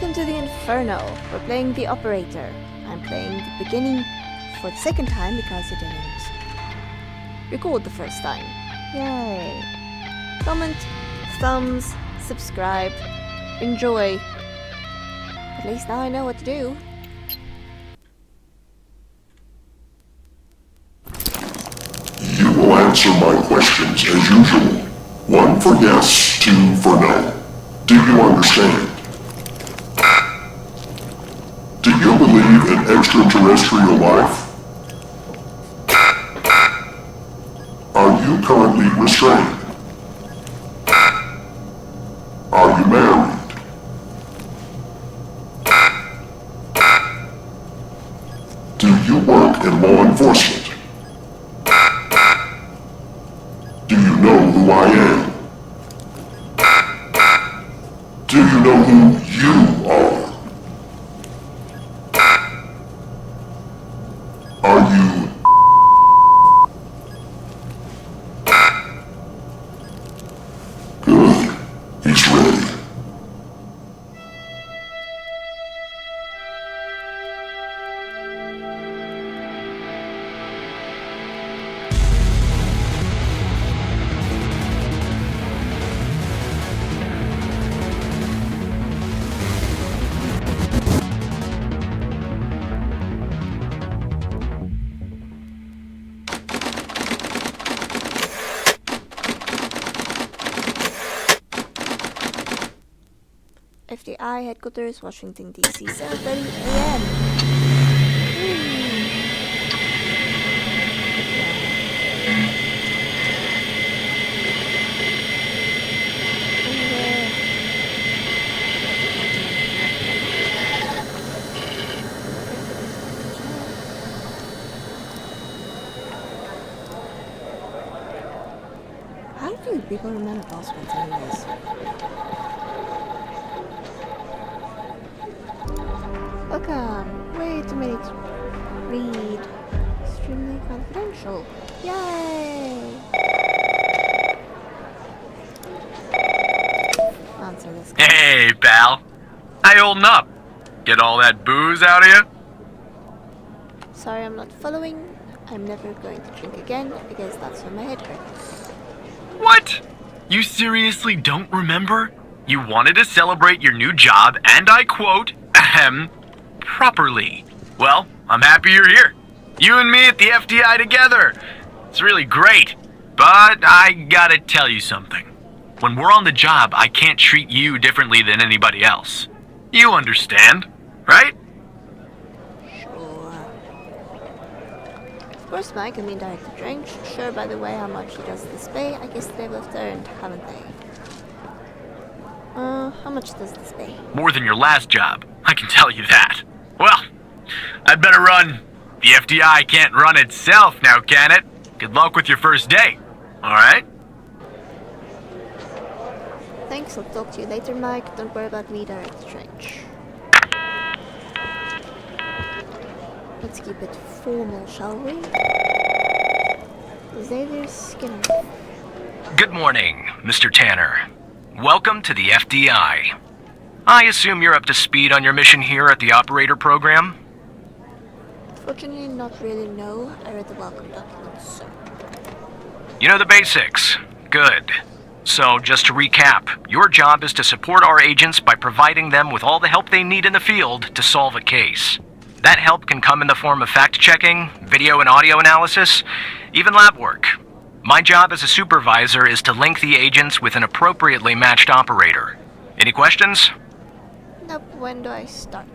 Welcome to the Inferno. We're playing the Operator. I'm playing the beginning for the second time because I didn't record the first time. Yay. Comment, thumbs, subscribe, enjoy. At least now I know what to do. You will answer my questions as usual. 1 for yes, 2 for no. Do you understand? Do you believe in extraterrestrial life? Are you currently restrained? Are you married? Do you work in law enforcement? Do you know who I am? Do you know who you are? Are you... Good. He's ready. FDI headquarters, Washington DC, 7:30 a.m. How do people remember passwords anyways? Welcome. Wait a minute. Read. Extremely confidential. Yay! Answer this. Hey, pal. How you holding up? Get all that booze out of you? Sorry, I'm not following. I'm never going to drink again because that's when my head hurts. What? You seriously don't remember? You wanted to celebrate your new job, and I quote, ahem, properly. Well, I'm happy you're here. You and me at the FDI together. It's really great. But I gotta tell you something. When we're on the job, I can't treat you differently than anybody else. You understand, right? Sure. Of course, Mike, I mean director drink. Sure, by the way, how much does this pay? I guess they've earned, haven't they? How much does this pay? More than your last job, I can tell you that. Well, I'd better run. The FDI can't run itself now, can it? Good luck with your first day, alright? Thanks, I'll talk to you later, Mike. Don't worry about me, Director Strange. Let's keep it formal, shall we? Xavier Skinner. Good morning, Mr. Tanner. Welcome to the FDI. I assume you're up to speed on your mission here at the Operator program? Fortunately, not really, no. I read the welcome documents, so... You know the basics. Good. So, just to recap, your job is to support our agents by providing them with all the help they need in the field to solve a case. That help can come in the form of fact-checking, video and audio analysis, even lab work. My job as a supervisor is to link the agents with an appropriately matched operator. Any questions? Nope, when do I start?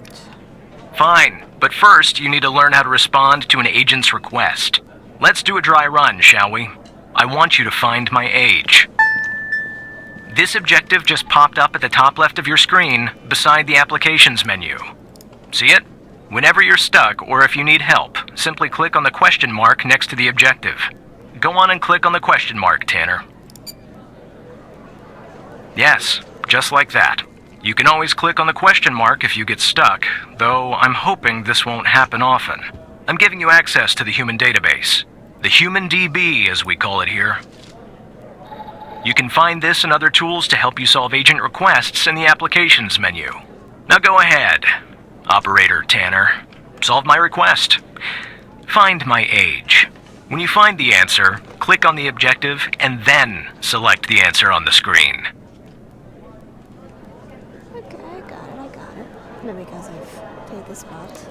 Fine, but first you need to learn how to respond to an agent's request. Let's do a dry run, shall we? I want you to find my age. This objective just popped up at the top left of your screen, beside the Applications menu. See it? Whenever you're stuck, or if you need help, simply click on the question mark next to the objective. Go on and click on the question mark, Tanner. Yes, just like that. You can always click on the question mark if you get stuck, though I'm hoping this won't happen often. I'm giving you access to the human database. The Human DB, as we call it here. You can find this and other tools to help you solve agent requests in the Applications menu. Now go ahead, Operator Tanner. Solve my request. Find my age. When you find the answer, click on the objective and then select the answer on the screen. Okay, I got it. Maybe because I've played this part.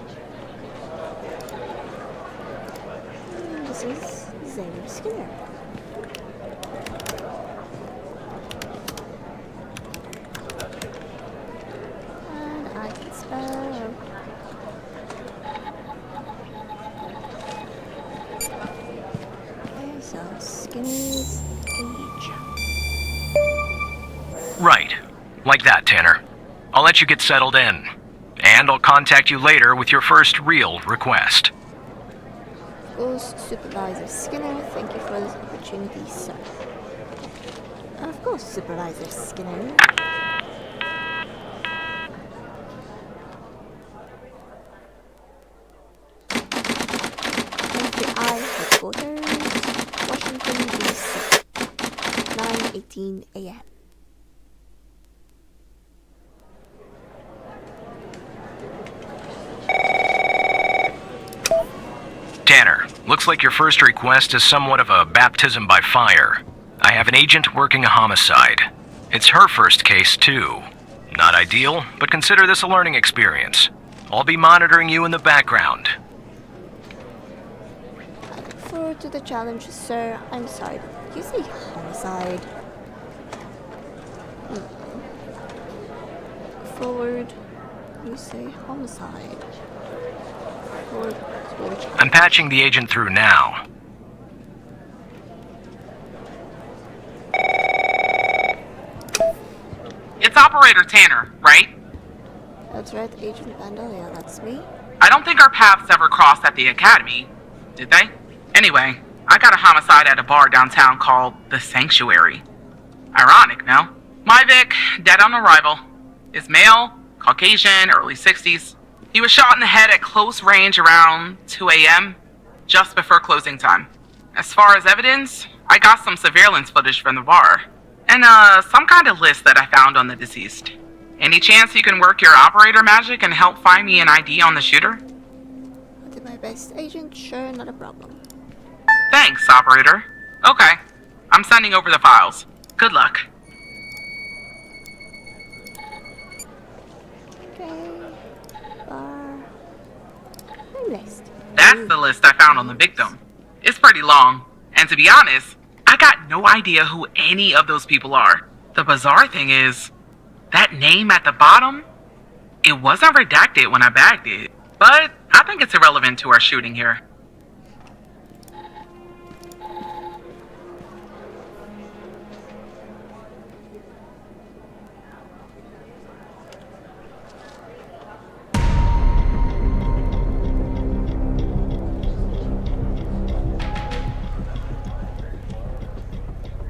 And this is Xavier Skinner. And I can spell. Okay, so Skinner's age. Right. Like that, Tanner. I'll let you get settled in. And I'll contact you later with your first real request. Of course, Supervisor Skinner, thank you for this opportunity, sir. Of course, Supervisor Skinner. FBI Headquarters, Washington, D.C. 9:18 a.m. Tanner, looks like your first request is somewhat of a baptism by fire. I have an agent working a homicide. It's her first case, too. Not ideal, but consider this a learning experience. I'll be monitoring you in the background. I look forward to the challenge, sir. I'm sorry, but you say homicide. Forward, you say homicide. Forward to the challenge. I'm patching the agent through now. It's Operator Tanner, right? That's right, Agent Vandal. Yeah, that's me. I don't think our paths ever crossed at the academy, did they? Anyway, I got a homicide at a bar downtown called The Sanctuary. Ironic, no? My Vic, dead on arrival, is male, Caucasian, early 60s. He was shot in the head at close range around 2 a.m., just before closing time. As far as evidence, I got some surveillance footage from the bar, and some kind of list that I found on the deceased. Any chance you can work your operator magic and help find me an ID on the shooter? I'll do my best, Agent. Sure, not a problem. Thanks, Operator. Okay, I'm sending over the files. Good luck. Okay. Bar. My list. That's the list I found on the victim. It's pretty long, and to be honest, I got no idea who any of those people are. The bizarre thing is, that name at the bottom, it wasn't redacted when I bagged it, but I think it's irrelevant to our shooting here.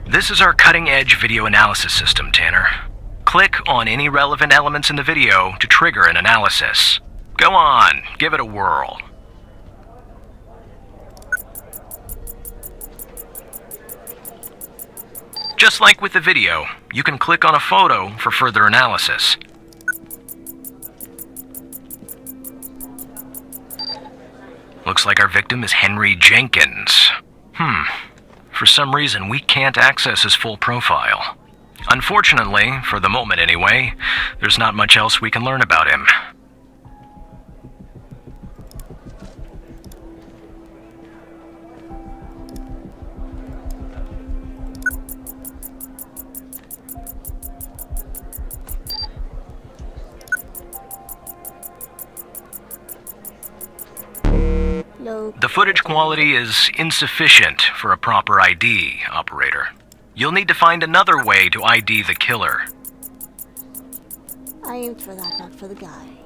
This is our cutting-edge video analysis system, Tanner. Click on any relevant elements in the video to trigger an analysis. Go on, give it a whirl. Just like with the video, you can click on a photo for further analysis. Looks like our victim is Henry Jenkins. For some reason, we can't access his full profile. Unfortunately, for the moment anyway, there's not much else we can learn about him. Low. The footage quality is insufficient for a proper ID, Operator. You'll need to find another way to ID the killer. I aimed for that, not for the guy.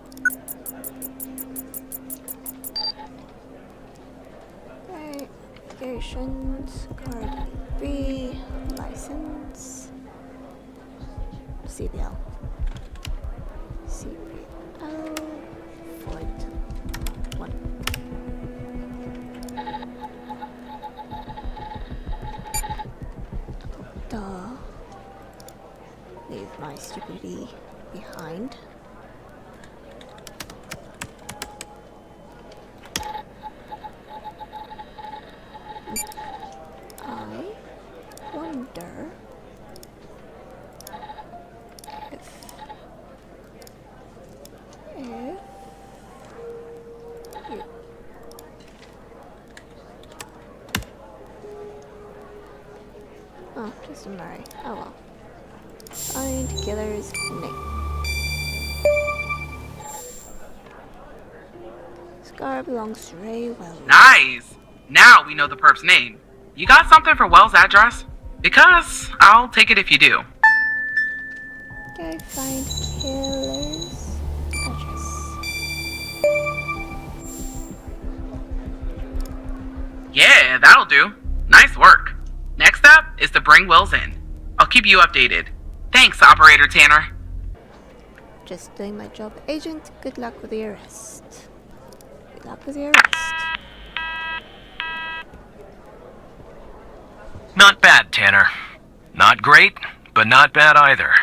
Okay. Applications. Card B. License. CBL. CBL. Void. 1. Duh. Leave my stupidity behind. wonder if you. Oh, just a Murray. Oh well. Find killer's name. Scar belongs to Ray Wells. Nice! Now we know the perp's name. You got something for Wells' address? Because I'll take it if you do. Okay, find killer's address. Yeah, that'll do. Nice work. Next up is to bring Wells in. I'll keep you updated. Thanks, Operator Tanner. Just doing my job, Agent. Good luck with the arrest. Good luck with the arrest. Not bad, Tanner. Not great, but not bad either.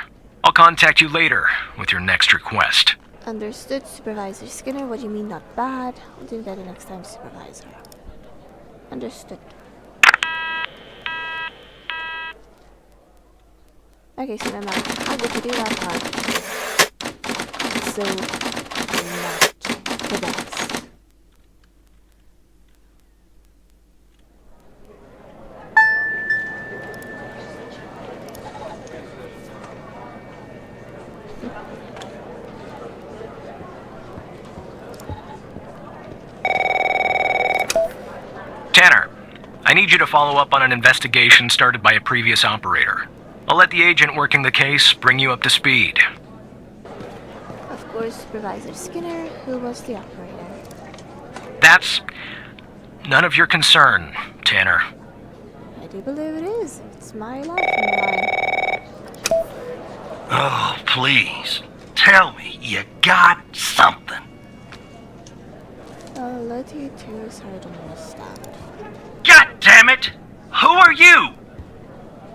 I'll contact you later with your next request. Understood, Supervisor Skinner. What do you mean not bad? I'll do that the next time, Supervisor. Understood. Okay, so then I'll get to do that part. So, not the best. Tanner, I need you to follow up on an investigation started by a previous operator. I'll let the agent working the case bring you up to speed. Of course, Supervisor Skinner, who was the operator. That's none of your concern, Tanner. I do believe it is. It's my life on the line. Oh, please. Tell me you got something. I'll let you two start on the stand. God damn it! Who are you?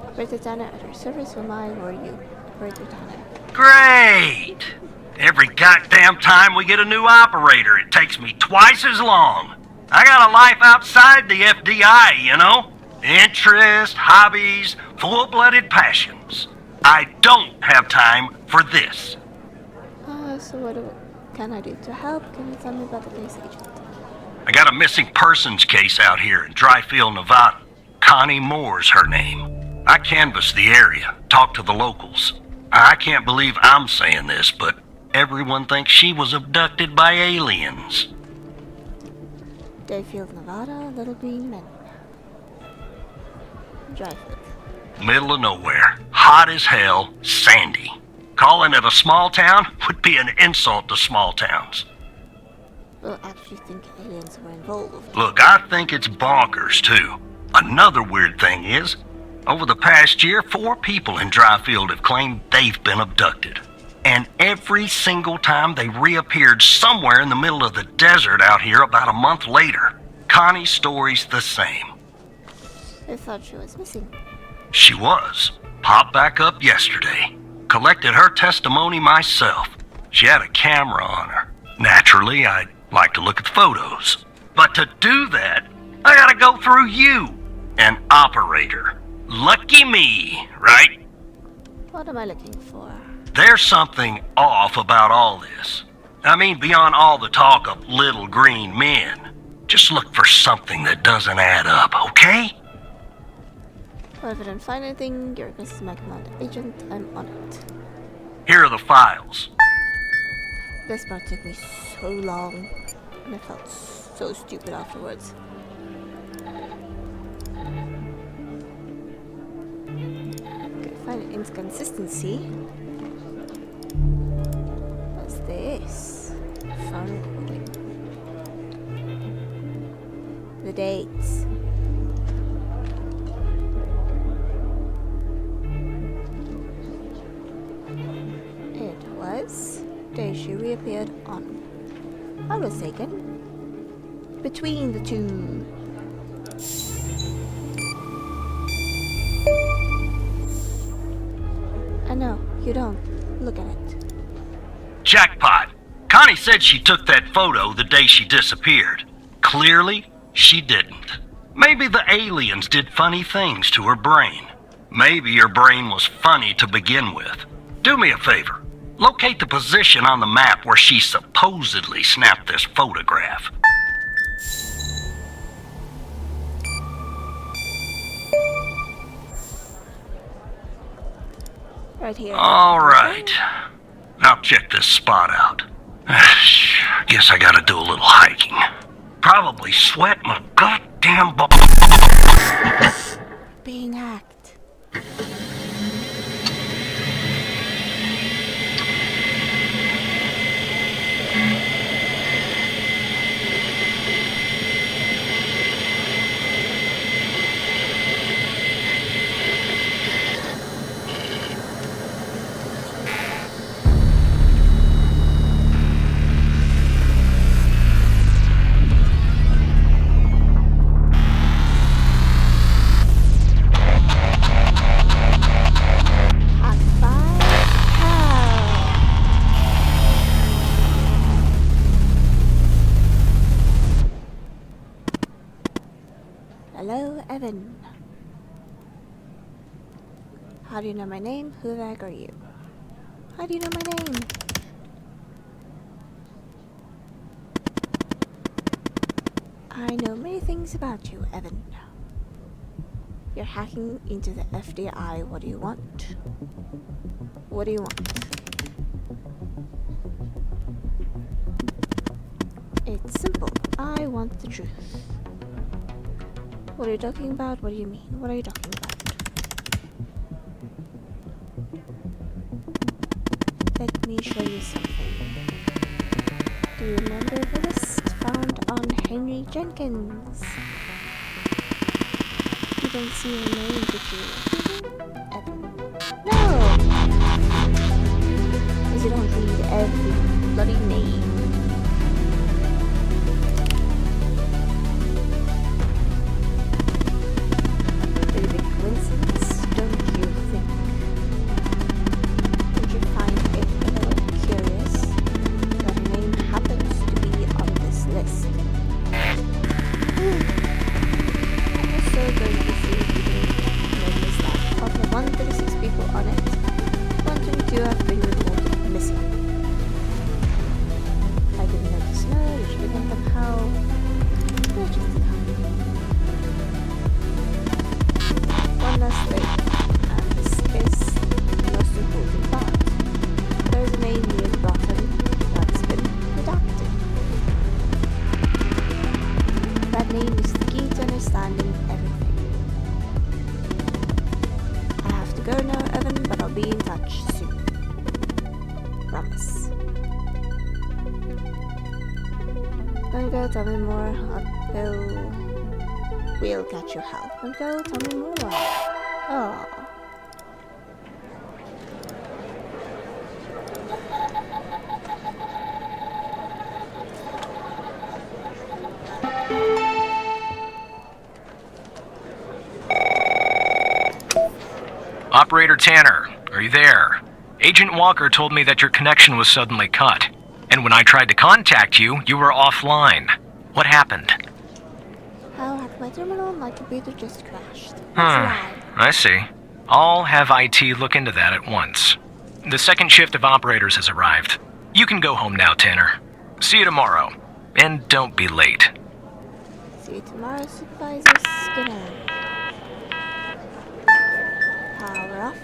Operator Tanner at your service, who am I, or you? Operator Tanner. Great! Every goddamn time we get a new operator, it takes me twice as long. I got a life outside the FDI, you know? Interests, hobbies, full-blooded passions. I don't have time for this. So what can I do to help? Can you tell me about the case, Agent? I got a missing persons case out here in Dryfield, Nevada. Connie Moore's her name. I canvassed the area, talked to the locals. I can't believe I'm saying this, but everyone thinks she was abducted by aliens. Dayfield, Nevada, Little Green Men. Dryfield. Middle of nowhere, hot as hell, sandy. Calling it a small town would be an insult to small towns. Well, I actually think aliens were involved. Look, I think it's bonkers, too. Another weird thing is, over the past year, 4 people in Dryfield have claimed they've been abducted. And every single time they reappeared somewhere in the middle of the desert out here about a month later. Connie's story's the same. I thought she was missing. She was. Popped back up yesterday. Collected her testimony myself. She had a camera on her. Naturally, I'd like to look at the photos. But to do that, I gotta go through you, an operator. Lucky me, right? What am I looking for? There's something off about all this. I mean, beyond all the talk of little green men. Just look for something that doesn't add up, okay? Well, if I don't find anything, your request is my command, Agent. I'm on it. Here are the files. This part took me so long, and I felt so stupid afterwards. Okay, find an inconsistency. What's this? Phone recording. The dates. It was day she reappeared on. I was taken between the two. I know, you don't. Look at it. Jackpot. Connie said she took that photo the day she disappeared. Clearly, she didn't. Maybe the aliens did funny things to her brain. Maybe your brain was funny to begin with. Do me a favor. Locate the position on the map where she supposedly snapped this photograph. Right here. All right. Now check this spot out. Guess I gotta do a little hiking. Probably sweat my goddamn balls. Being hacked. Hello, Evan. How do you know my name? Who the heck are you? How do you know my name? I know many things about you, Evan. You're hacking into the FDI. What do you want? What do you want? It's simple. I want the truth. What are you talking about? What do you mean? What are you talking about? Let me show you something. Do you remember the list found on Henry Jenkins? You don't see your name, did you? Evan. No! Because you don't read every bloody name. Pretty big coincidence, don't you think? Don't you find it a little curious that a name happens to be on this list? I'm also going to see if you can notice that of the 136 people on it, 122 have been reported missing. I didn't notice no, which begin them how. Where did it come? One last thing, and this is the most important part. There's a name near the bottom that's been redacted. That name is the key to understanding everything. I have to go now, Evan, but I'll be in touch soon. Promise. Don't go tell me more. We'll catch your help. Don't go tell me more. Oh. Operator Tanner, are you there? Agent Walker told me that your connection was suddenly cut. And when I tried to contact you, you were offline. What happened? How hacked my terminal? My computer just crashed. That's why. I see. I'll have IT look into that at once. The second shift of operators has arrived. You can go home now, Tanner. See you tomorrow. And don't be late. See you tomorrow, Supervisor Skinner. Power off.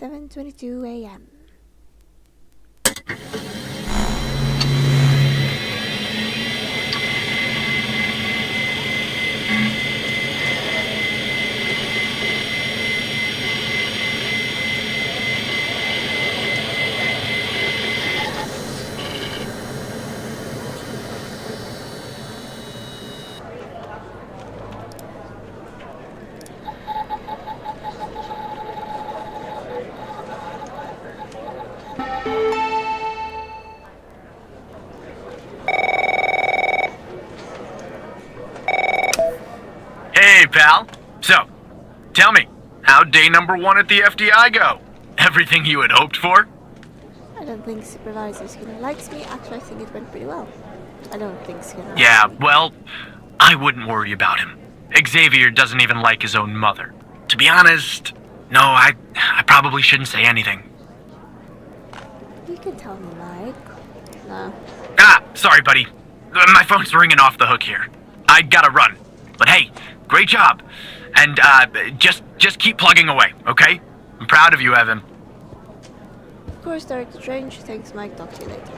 7:22 a.m. Hey, pal. So, tell me, how'd day number 1 at the FDI go? Everything you had hoped for? I don't think Supervisor Skinner likes me. Actually, I think it went pretty well. I don't think Skinner likes Yeah, me. well, I wouldn't worry about him. Xavier doesn't even like his own mother. To be honest, no, I probably shouldn't say anything. You can tell me, Mike. No. Ah, sorry, buddy. My phone's ringing off the hook here. I gotta run. But hey, great job. And, just keep plugging away, okay? I'm proud of you, Evan. Of course, Director Strange. Thanks, Mike. Talk to you later.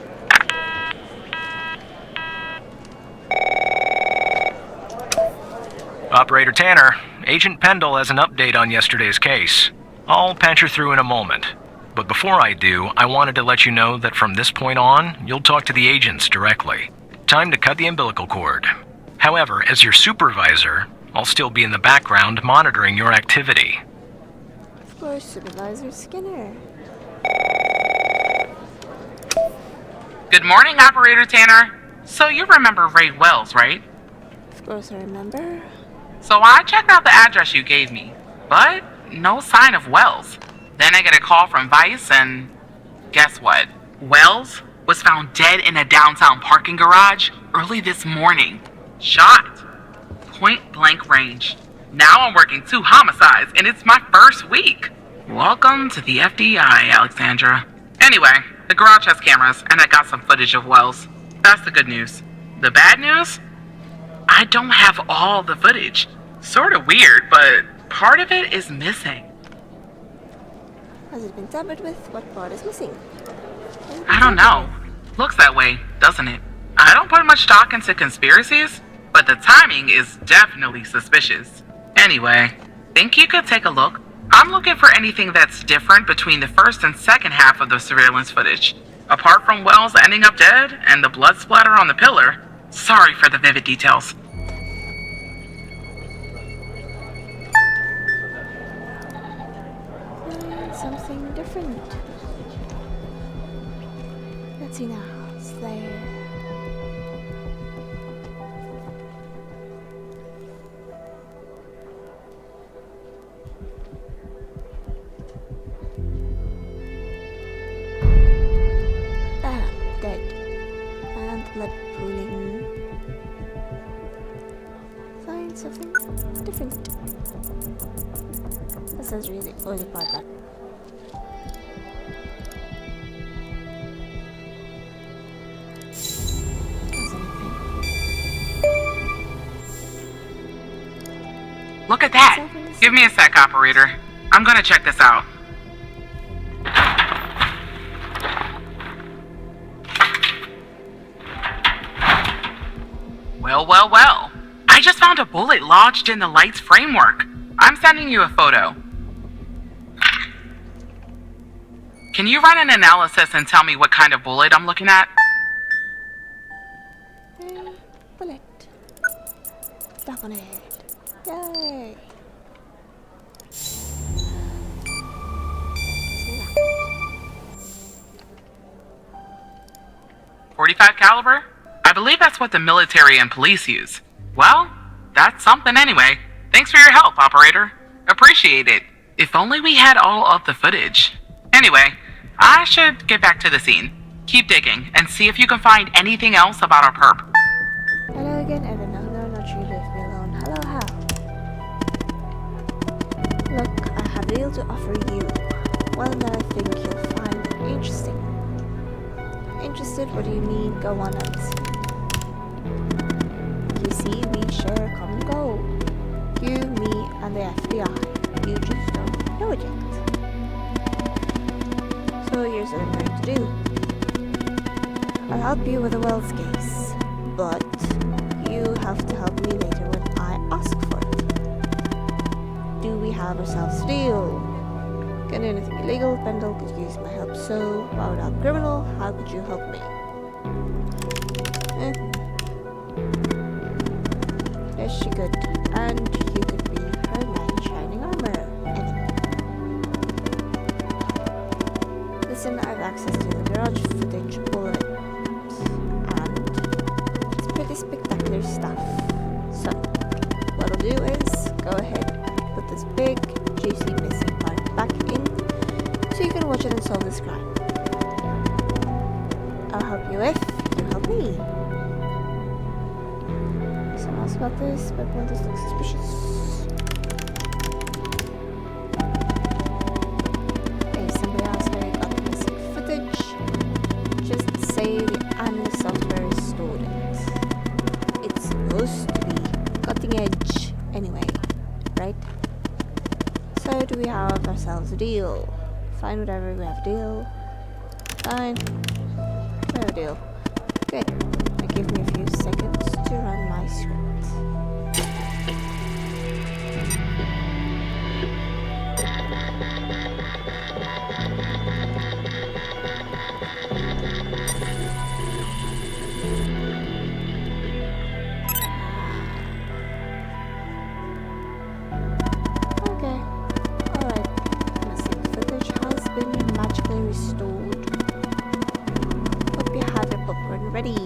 Operator Tanner, Agent Pendle has an update on yesterday's case. I'll patch her through in a moment. But before I do, I wanted to let you know that from this point on, you'll talk to the agents directly. Time to cut the umbilical cord. However, as your supervisor, I'll still be in the background monitoring your activity. Of course, Supervisor Skinner. Good morning, Operator Tanner. So you remember Ray Wells, right? Of course, I remember. So I checked out the address you gave me, but no sign of Wells. Then I get a call from Vice, and guess what? Wells was found dead in a downtown parking garage early this morning. Shot. Point blank range. Now I'm working 2 homicides, and it's my first week. Welcome to the FDI, Alexandra. Anyway, the garage has cameras, and I got some footage of Wells. That's the good news. The bad news? I don't have all the footage. Sorta weird, but part of it is missing. Has it been tampered with? What part is missing? I don't know. Looks that way, doesn't it? I don't put much stock into conspiracies, but the timing is definitely suspicious. Anyway, think you could take a look? I'm looking for anything that's different between the first and second half of the surveillance footage. Apart from Wells ending up dead and the blood splatter on the pillar. Sorry for the vivid details. Something different. Let's see now. It's there. Ah, dead. And blood pooling. Find something different. This is really the only part that. Look at that! Give me a sec, operator. I'm gonna check this out. Well. I just found a bullet lodged in the light's framework. I'm sending you a photo. Can you run an analysis and tell me what kind of bullet I'm looking at? Bullet. Tap on it. Yay! .45 caliber? I believe that's what the military and police use. Well, that's something anyway. Thanks for your help, operator. Appreciate it. If only we had all of the footage. Anyway, I should get back to the scene. Keep digging and see if you can find anything else about our perp. Hello again, Evan. No, not you. Leave me alone. Hello, how? Look, I have a deal to offer you. One that I think you'll find interesting. Interested? What do you mean? Go on and see. You see, we share a common goal. You, me, and the FBI. You just don't know it yet. do. I'll help you with the Wells case, but you have to help me later when I ask for it. Do we have ourselves a deal? Can do anything illegal, Pendle could use my help, so why would I help criminal? How could you help me? Yes, she could, and you could be her knight in shining armor. Enemy. Listen, I have access to the garage footage, all of it. And it's pretty spectacular stuff. So, what I'll do is go ahead, put this big, juicy, missing part back in, so you can watch it and solve this crime. I'll help you if you help me. Someone else about this, but one this looks suspicious. If somebody else already got the missing footage, just say the analyst software is stored it. It's supposed to be cutting edge anyway, right? So do we have ourselves a deal? Fine, whatever, we have a deal. Fine. We have a deal. Good. Now give me a few seconds to run my script. Okay. Alright. Missing footage has been magically restored. Hope you have your popcorn ready.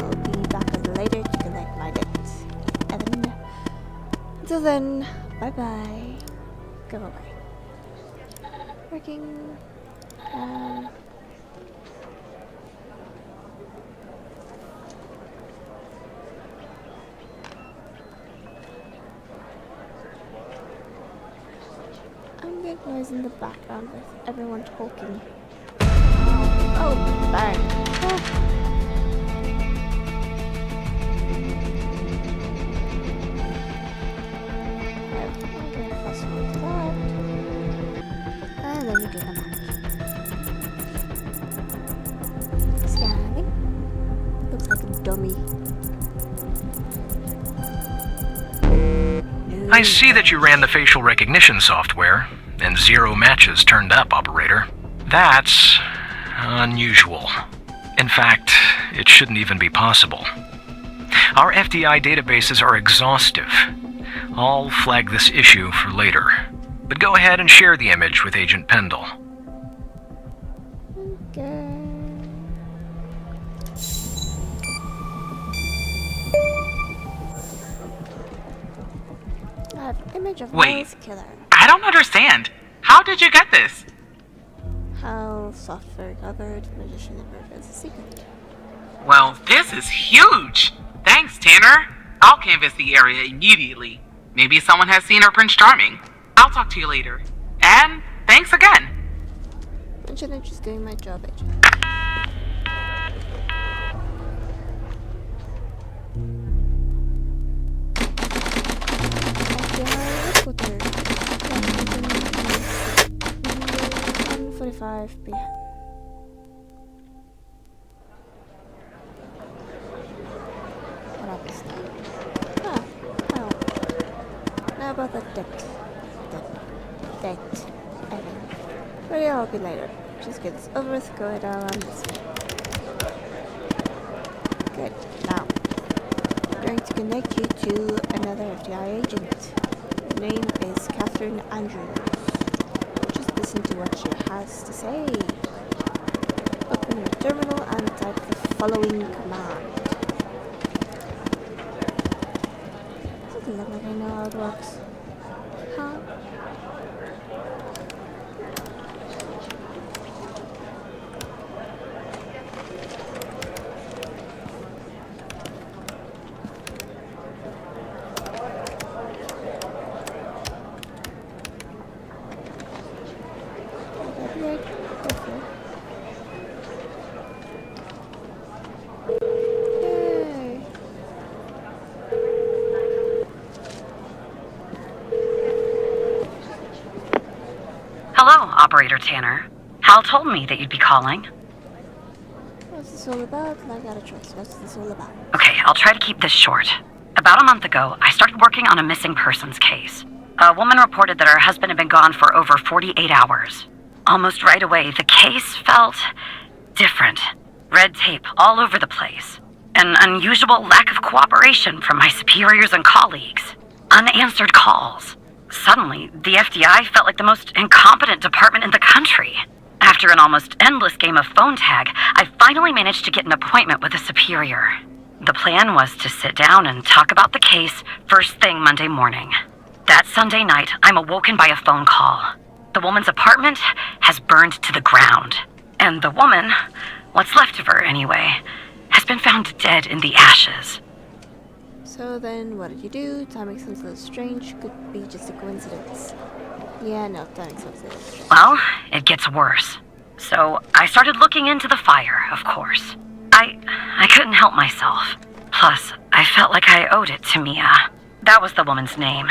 I'll be back a little later to collect my debt. And until then, bye bye. Go away. Working. Ambient noise in the background with everyone talking. Oh, bang. Oh. Okay, fast forward to that. And then you do the match. Scanning. Looks like a dummy. I see that you ran the facial recognition software, and 0 matches turned up, operator. That's unusual. In fact, it shouldn't even be possible. Our FDI databases are exhaustive. I'll flag this issue for later. But go ahead and share the image with Agent Pendle. Okay. I have image of Wait. Wells killer. I don't understand. How did you get this? How software covered magician emerged as a secret. Well, this is huge. Thanks, Tanner. I'll canvass the area immediately. Maybe someone has seen our Prince Charming. I'll talk to you later. And thanks again. Mention I'm just doing my job, Agent. FBI reporter. 1:45 p.m. What happens now? Ah, well. Now about the debt. Evan. But I'll be later. Just get this over with, go ahead on this way. Good. Now, I'm going to connect you to another FBI agent. Her name is Catherine Andrews. Just listen to what she has to say. Open your terminal and type the following command. Doesn't look like I know how it works. Huh? Yay! Hello, Operator Tanner. Cal told me that you'd be calling. What's this all about? I got a choice. What's this all about? Okay, I'll try to keep this short. About a month ago, I started working on a missing persons case. A woman reported that her husband had been gone for over 48 hours. Almost right away, the case felt different. Red tape all over the place. An unusual lack of cooperation from my superiors and colleagues. Unanswered calls. Suddenly, the FBI felt like the most incompetent department in the country. After an almost endless game of phone tag, I finally managed to get an appointment with a superior. The plan was to sit down and talk about the case first thing Monday morning. That Sunday night, I'm awoken by a phone call. The woman's apartment has burned to the ground. And the woman, what's left of her anyway, has been found dead in the ashes. So then, what did you do? Timing sounds a little strange. Could be just a coincidence. Yeah, no, timing sounds a little strange. Well, it gets worse. So I started looking into the fire, of course. I couldn't help myself. Plus, I felt like I owed it to Mia. That was the woman's name.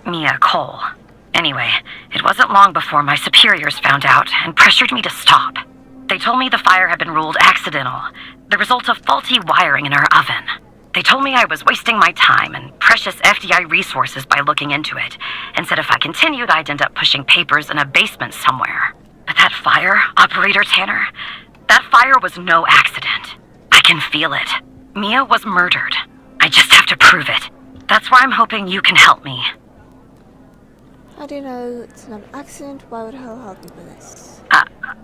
Mia Cole. Anyway, it wasn't long before my superiors found out and pressured me to stop. They told me the fire had been ruled accidental, the result of faulty wiring in her oven. They told me I was wasting my time and precious FDI resources by looking into it, and said if I continued, I'd end up pushing papers in a basement somewhere. But that fire, Operator Tanner, that fire was no accident. I can feel it. Mia was murdered. I just have to prove it. That's why I'm hoping you can help me. How do you know it's not an accident? Why would I help you with this?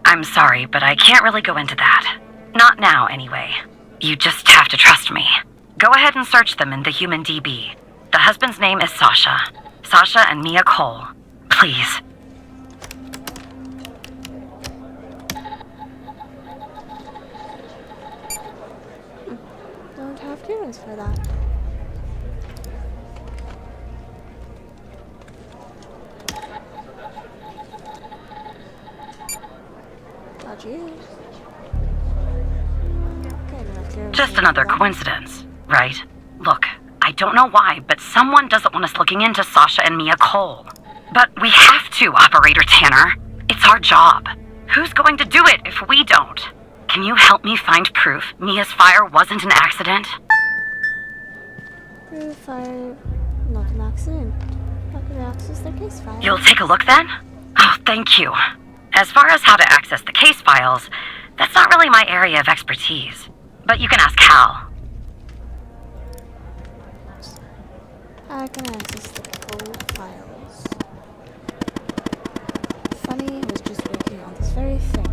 I'm sorry, but I can't really go into that. Not now, anyway. You just have to trust me. Go ahead and search them in the Human DB. The husband's name is Sasha. Sasha and Mia Cole. Please. Don't have clearance for that. Not you. Okay, no clearance. Just another coincidence, right? Look, I don't know why, but someone doesn't want us looking into Sasha and Mia Cole. But we have to, Operator Tanner. It's our job. Who's going to do it if we don't? Can you help me find proof Mia's fire wasn't an accident? Proof fire, not an accident. How can I access their case file? You'll take a look then? Oh, thank you. As far as how to access the case files, that's not really my area of expertise. But you can ask Hal. I can access the Cole files. Funny, I was just working on this very thing.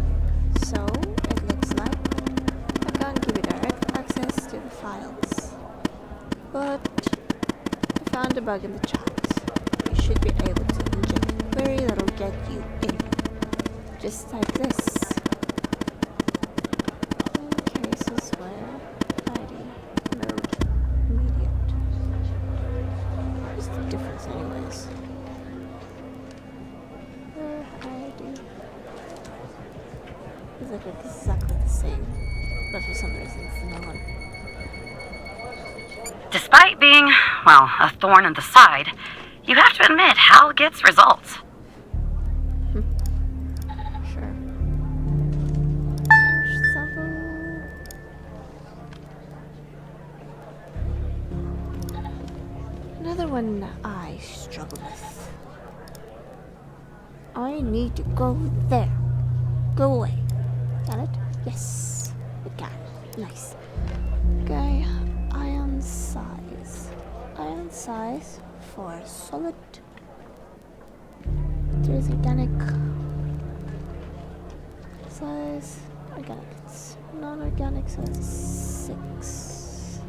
So, it looks like I can't give you direct access to the files. But I found a bug in the chat. You should be able to inject a query that'll get you in. Just like this. Cases where ID mode immediate. What's the difference anyways? Where ID. It's like exactly the same. But for some reason it's the no one. Despite being, well, a thorn in the side, you have to admit Hal gets results. Sure. Sample. Another one I struggle with. I need to go there. Go away. Can it? Yes. It can. Nice. Okay. Ion size. Ion size for solid. There's organic size. Organic. It's non-organic, so it's 6.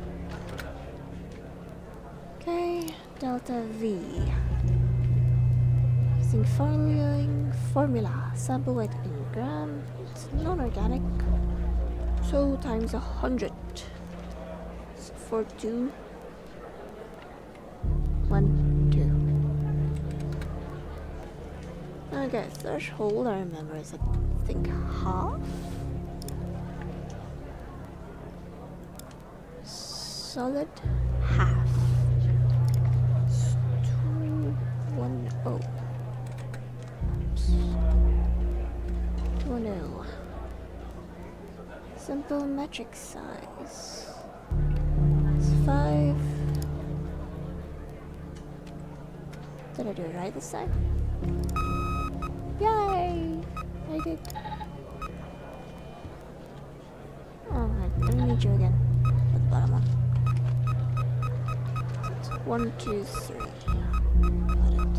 Okay. Delta V. Using formula. Sample weight in gram. It's non-organic. So times 100. So 4, 2, 1, 2. Okay, threshold I remember is I think half. Solid half. 210. Oops. 210. Simple metric size. It's 5. Did I do it right this time? Yay! I did. Oh, I'm gonna need you again. At the bottom one. So it's 1, 2, 3. Got it.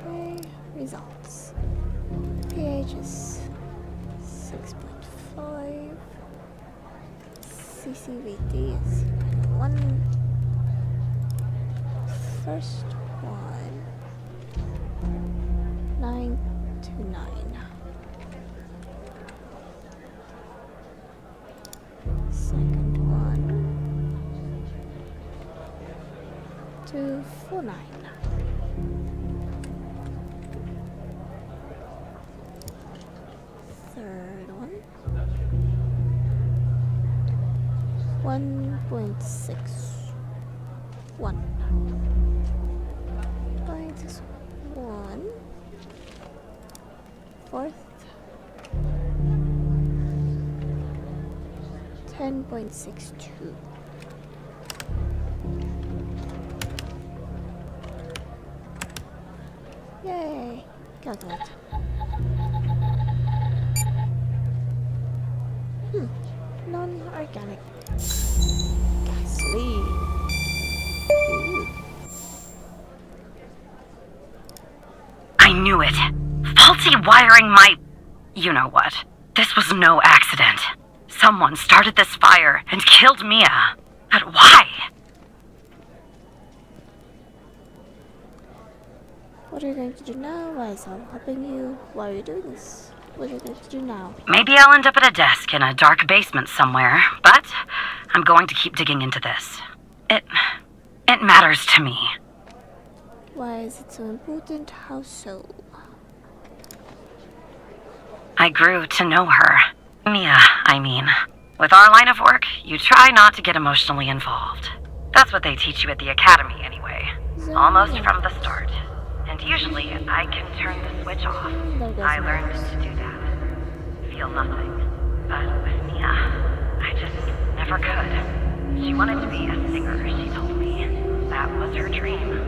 Okay, results. pH is 6.5. CCVD is 1. First one 9 to 9. Second one 249. Third one 1.61. Minus 1. Fourth 10.62. Yay! Calculate. Non-organic gasoline. Ooh. I knew it. Faulty wiring my... You know what. This was no accident. Someone started this fire and killed Mia. But why? What are you going to do now? Why is Al helping you? Why are you doing this? What are you going to do now? Maybe I'll end up at a desk in a dark basement somewhere, but I'm going to keep digging into this. It matters to me. Why is it so important? How so? I grew to know her. Mia, I mean. With our line of work, you try not to get emotionally involved. That's what they teach you at the academy anyway. Almost from the start. And usually, I can turn the switch off. I learned to do that. Feel nothing. But with Mia, I just never could. She wanted to be a singer, she told me. That was her dream.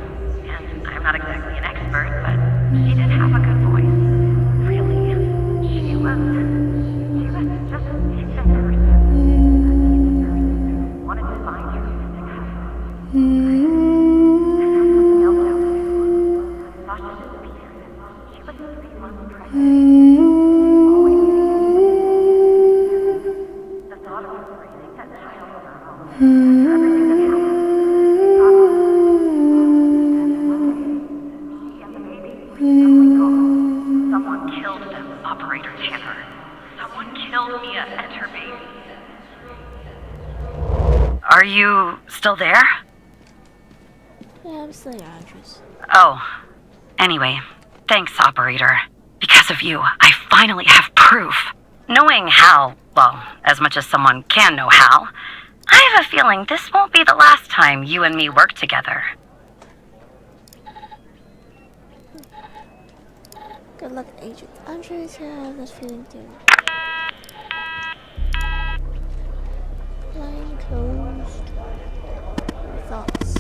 And I'm not exactly an expert, but she did have a good voice. Really. She was just a decent person. Wanted to find her music husband. Someone killed them, Operator Tanner. Someone killed Mia and her baby. Are you still there? Yeah, I'm still your Andrews. Oh. Anyway, thanks, Operator. Because of you, I finally have proof. Knowing Hal, well, as much as someone can know Hal, I have a feeling this won't be the last time you and me work together. Good luck, Agent Andrews. Yeah, I have that feeling too. Line closed. Your thoughts.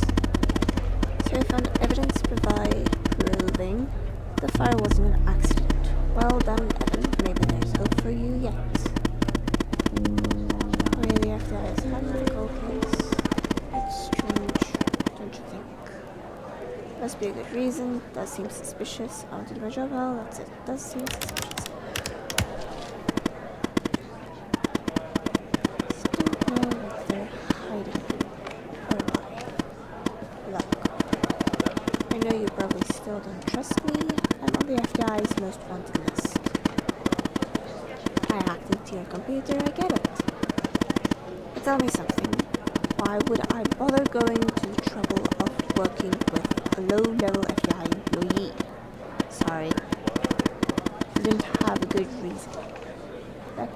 So we found evidence proving the fire wasn't an accident. Well done, Evan. Maybe there's hope for you yet. Really, after this handled the cold case. It's strange, don't you think? Must be a good reason. Does seem suspicious. I want to do my job well. That's it. Does seem suspicious. Still know what they're hiding. Or why? Look. I know you probably still don't trust me. I'm on the FBI's most wanted list. I hacked into your computer. I get it. But tell me something. Why would I bother going to the trouble of working with a low-level FBI employee? Sorry. You didn't have a good reason. That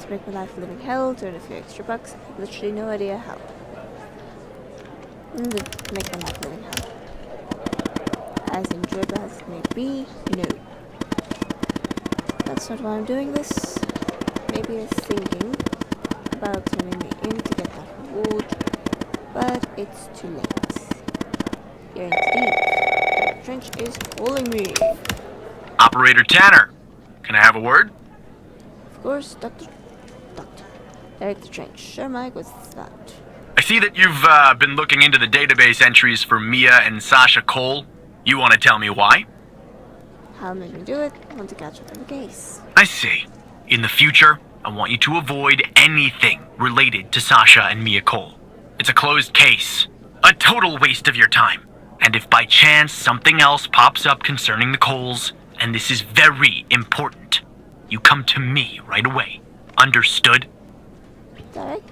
to make my life a living hell, to earn a few extra bucks, I have literally no idea how. Make my life living hell. As enjoyable as it may be, no. That's not why I'm doing this. Maybe you're thinking about turning me in to get that reward, but it's too late. You're in too deep. The trench is calling me. Operator Tanner, can I have a word? Of course, Doctor. Director Trench. Sure, Mike, what's that? I see that you've been looking into the database entries for Mia and Sasha Cole. You want to tell me why? How am I gonna do it? I want to catch up on the case. I see. In the future, I want you to avoid anything related to Sasha and Mia Cole. It's a closed case. A total waste of your time. And if by chance something else pops up concerning the Coles, and this is very important, you come to me right away. Understood? Direct?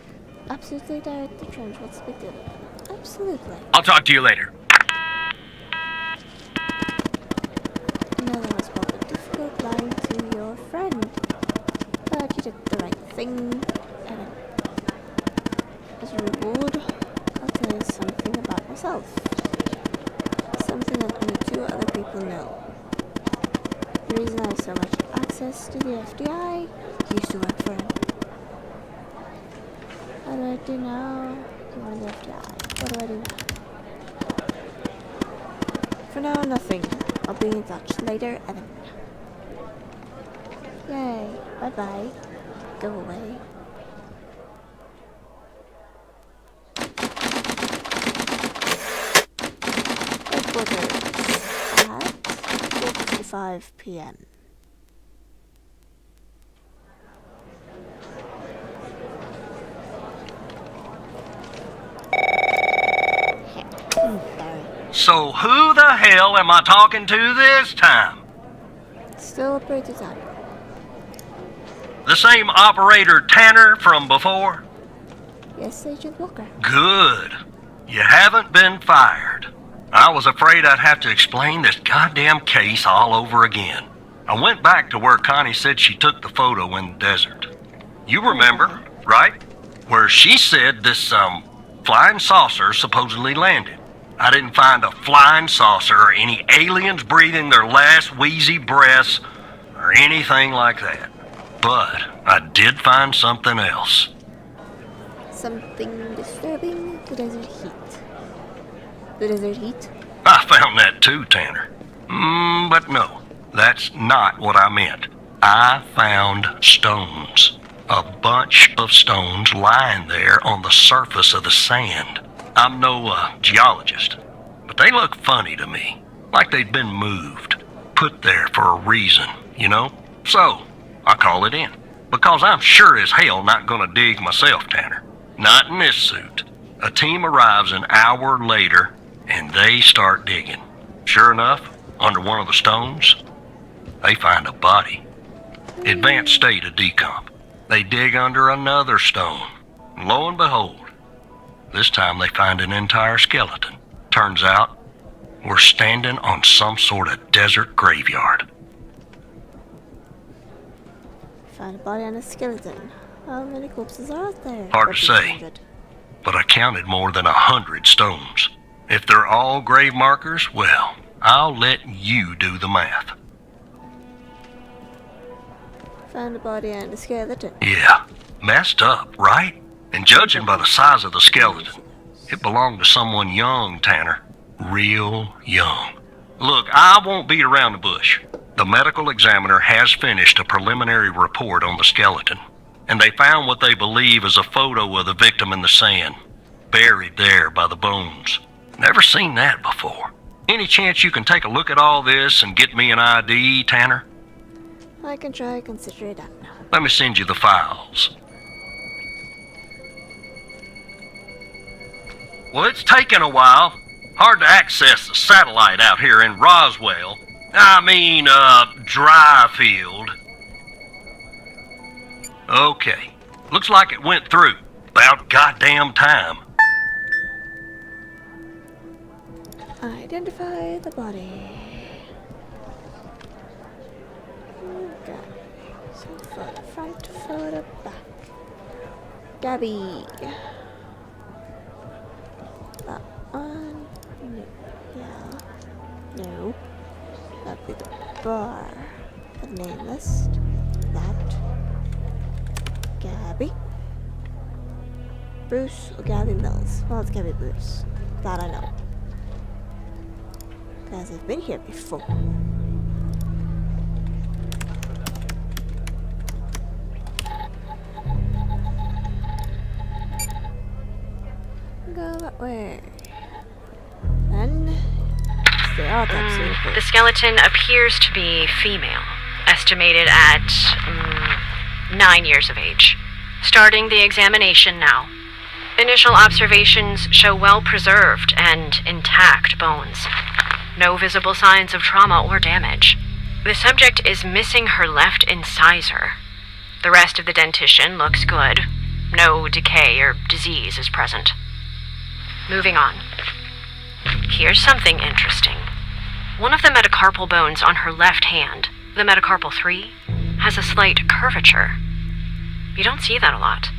Absolutely, Director Trench. What's the big deal? Absolutely. I'll talk to you later. I know that was probably difficult lying to your friend, but you did the right thing, and as a reward, I'll tell you something about myself. Something that only 2 other people know. The reason I have so much access to the FBI, I used to work for him. What do I do now? Join the FBI. What do I do now? For now, nothing. I'll be in touch later, Evan. Yay. Bye-bye. Go away. Headquarters at 4:55 p.m. So who the hell am I talking to this time? Still operator time. The same operator Tanner from before? Yes, Agent Walker. Good. You haven't been fired. I was afraid I'd have to explain this goddamn case all over again. I went back to where Connie said she took the photo in the desert. You remember, right? Where she said this, flying saucer supposedly landed. I didn't find a flying saucer or any aliens breathing their last wheezy breaths or anything like that. But I did find something else. Something disturbing. The desert heat. The desert heat? I found that too, Tanner. But no, that's not what I meant. I found stones. A bunch of stones lying there on the surface of the sand. I'm no geologist, but they look funny to me. Like they'd been moved. Put there for a reason, you know? So, I call it in. Because I'm sure as hell not gonna dig myself, Tanner. Not in this suit. A team arrives an hour later, and they start digging. Sure enough, under one of the stones, they find a body. Advanced state of decomp. They dig under another stone. And lo and behold, this time they find an entire skeleton. Turns out, we're standing on some sort of desert graveyard. Found a body and a skeleton. How many corpses are out there? Hard to say. 100. But I counted more than 100 stones. If they're all grave markers, well, I'll let you do the math. Found a body and a skeleton. Yeah, messed up, right? And judging by the size of the skeleton, it belonged to someone young, Tanner. Real young. Look, I won't beat around the bush. The medical examiner has finished a preliminary report on the skeleton, and they found what they believe is a photo of the victim in the sand, buried there by the bones. Never seen that before. Any chance you can take a look at all this and get me an ID, Tanner? I can try, consider it done. Let me send you the files. Well, it's taken a while. Hard to access the satellite out here in Roswell. Dryfield. Okay. Looks like it went through. About goddamn time. Identify the body. Okay. So photo front, photo back. Gabby. That one. bar. The name list. That. Gabby. Bruce or Gabby Mills? Well, it's Gabby Bruce. That I know. Because I've been here before. Go that way. Then it's the autopsy report. The skeleton appears to be female, estimated at 9 years of age. Starting the examination now. Initial observations show well-preserved and intact bones. No visible signs of trauma or damage. The subject is missing her left incisor. The rest of the dentition looks good. No decay or disease is present. Moving on. Here's something interesting. One of the metacarpal bones on her left hand, the metacarpal 3, has a slight curvature. You don't see that a lot.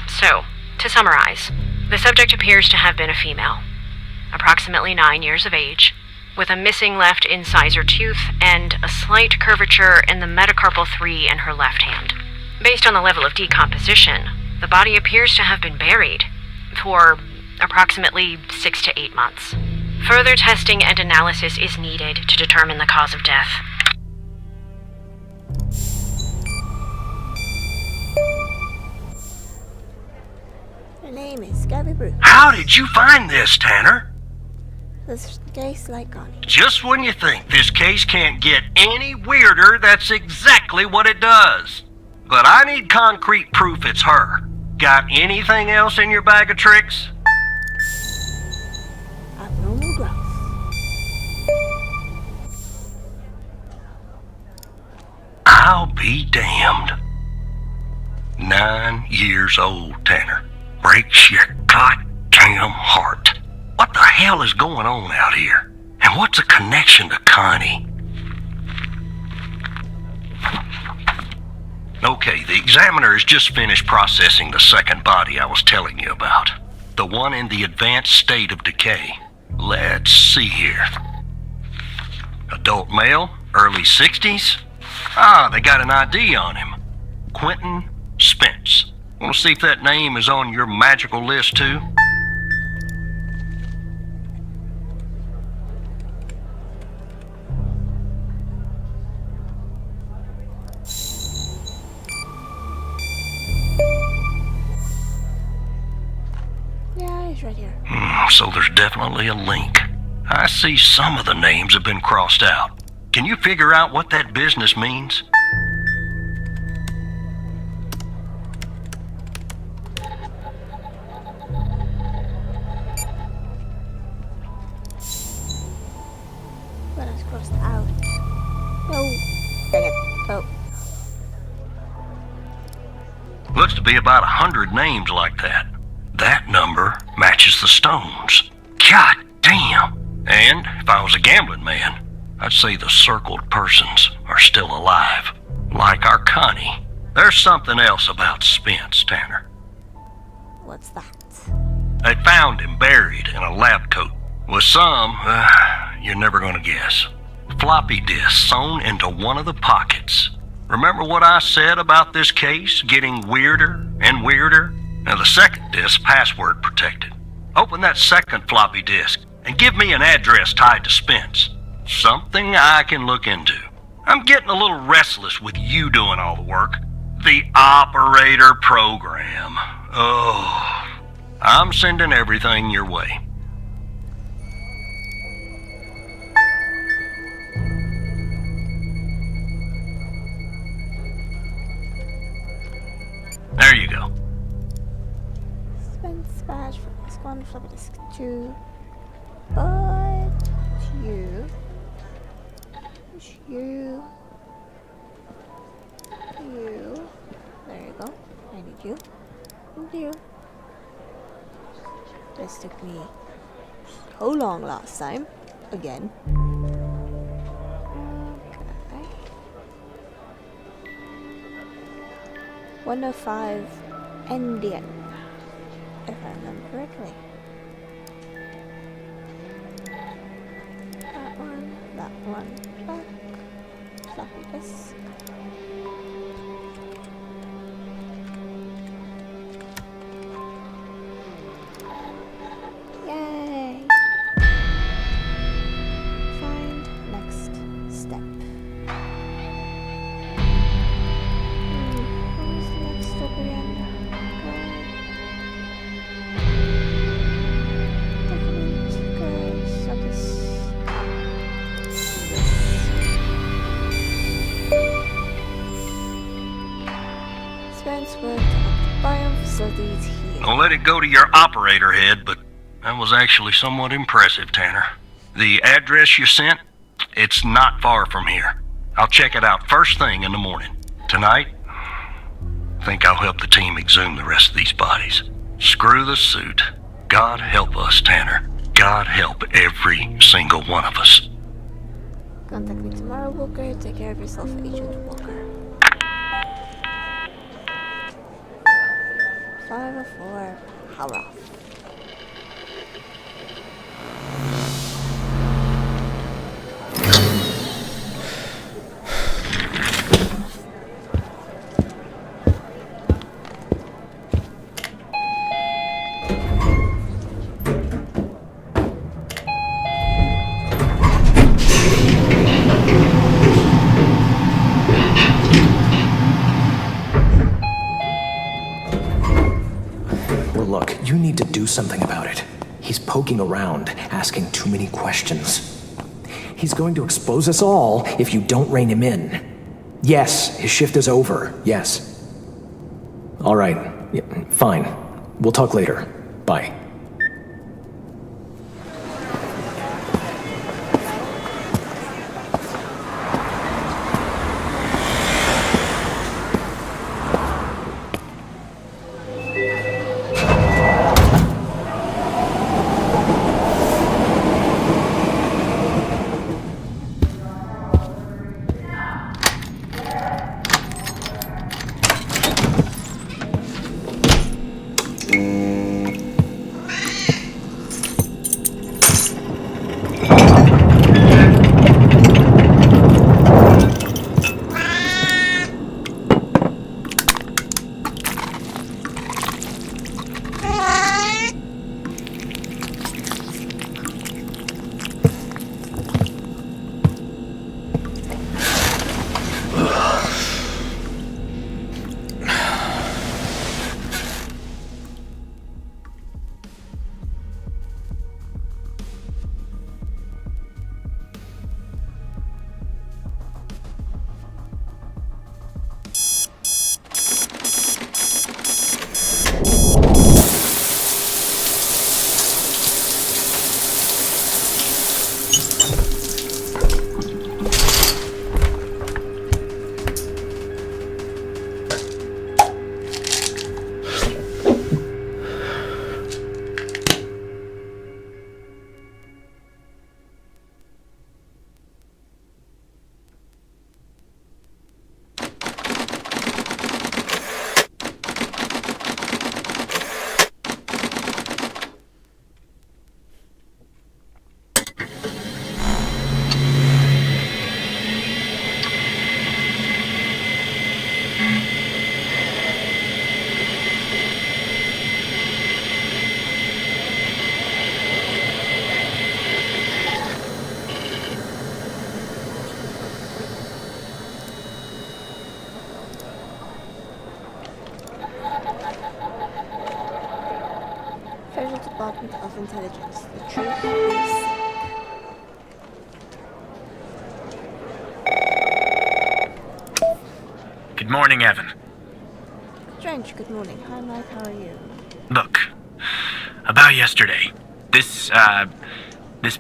So, to summarize, the subject appears to have been a female, approximately 9 years of age, with a missing left incisor tooth and a slight curvature in the metacarpal 3 in her left hand. Based on the level of decomposition, the body appears to have been buried for approximately 6 to 8 months. Further testing and analysis is needed to determine the cause of death. Her name is Gabby Bruce. How did you find this, Tanner? This case like Connie. Just when you think this case can't get any weirder, that's exactly what it does. But I need concrete proof it's her. Got anything else in your bag of tricks? Abnormal growth. I'll be damned. 9 years old, Tanner. Breaks your goddamn heart. What the hell is going on out here? And what's a connection to Connie? Okay, the examiner has just finished processing the second body I was telling you about. The one in the advanced state of decay. Let's see here. Adult male, early 60s. Ah, they got an ID on him. Quentin Spence. Want to see if that name is on your magical list too? Yeah, he's right here. So there's definitely a link. I see some of the names have been crossed out. Can you figure out what that business means? But it's crossed out. Oh, dang it. Oh. Looks to be about 100 names like that. That number matches the stones. God damn! And if I was a gambling man, I'd say the circled persons are still alive. Like our Connie. There's something else about Spence, Tanner. What's that? They found him buried in a lab coat with some, you're never gonna guess, floppy disk sewn into one of the pockets. Remember what I said about this case getting weirder and weirder? Now the second disk password protected. Open that second floppy disk and give me an address tied to Spence. Something I can look into. I'm getting a little restless with you doing all the work. The operator program. Oh, I'm sending everything your way. There you go. Spence badge for this one, floppy disk 2. But you. There you go. I need you. And you. This took me so long last time. Again. Okay. 105 Indian. If I remember correctly. That one. Back. floppy disk. Yay! Find next step. What was the next step again? Document goes like this. Spence worked at the biome facilities here. Don't let it go to your operator head, but that was actually somewhat impressive, Tanner. The address you sent, it's not far from here. I'll check it out first thing in the morning. Tonight, I think I'll help the team exhume the rest of these bodies. Screw the suit. God help us, Tanner. God help every single one of us. Contact me tomorrow, Walker. Take care of yourself, Agent Walker. 504. Hurrah. Look, you need to do something about it. He's poking around, asking too many questions. He's going to expose us all if you don't rein him in. Yes, his shift is over. Yes. All right. Yeah, fine. We'll talk later. Bye. Federal Department of Intelligence. The truth is Good morning, Evan. Strange. Good morning. Hi, Mike. How are you? Look, about yesterday, this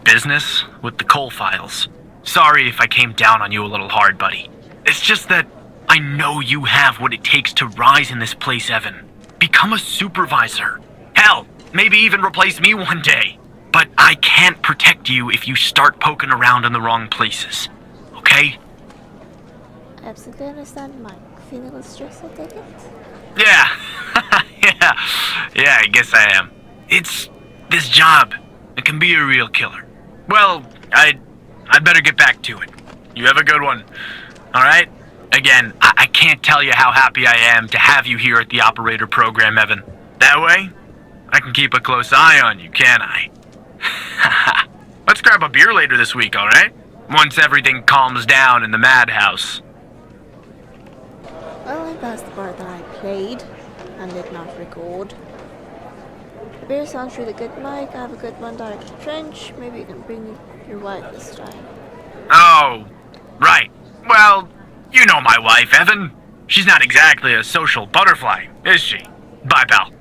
business with the coal files. Sorry if I came down on you a little hard, buddy. It's just that I know you have what it takes to rise in this place, Evan. Become a supervisor. Hell, maybe even replace me one day. But I can't protect you if you start poking around in the wrong places. Okay? I absolutely understand, Mike. Feeling a little stressed, I take it? Yeah. Yeah, I guess I am. It's this job. It can be a real killer. Well, I'd better get back to it. You have a good one. alright? Again, I can't tell you how happy I am to have you here at the operator program, Evan. That way, I can keep a close eye on you, can't I? Let's grab a beer later this week, alright? Once everything calms down in the madhouse. Well, I passed the part that I played and did not record. The beer sounds really good, Mike. I have a good one direct to Trench. Maybe you can bring your wife this time. Oh, right. Well, you know my wife, Evan. She's not exactly a social butterfly, is she? Bye, pal.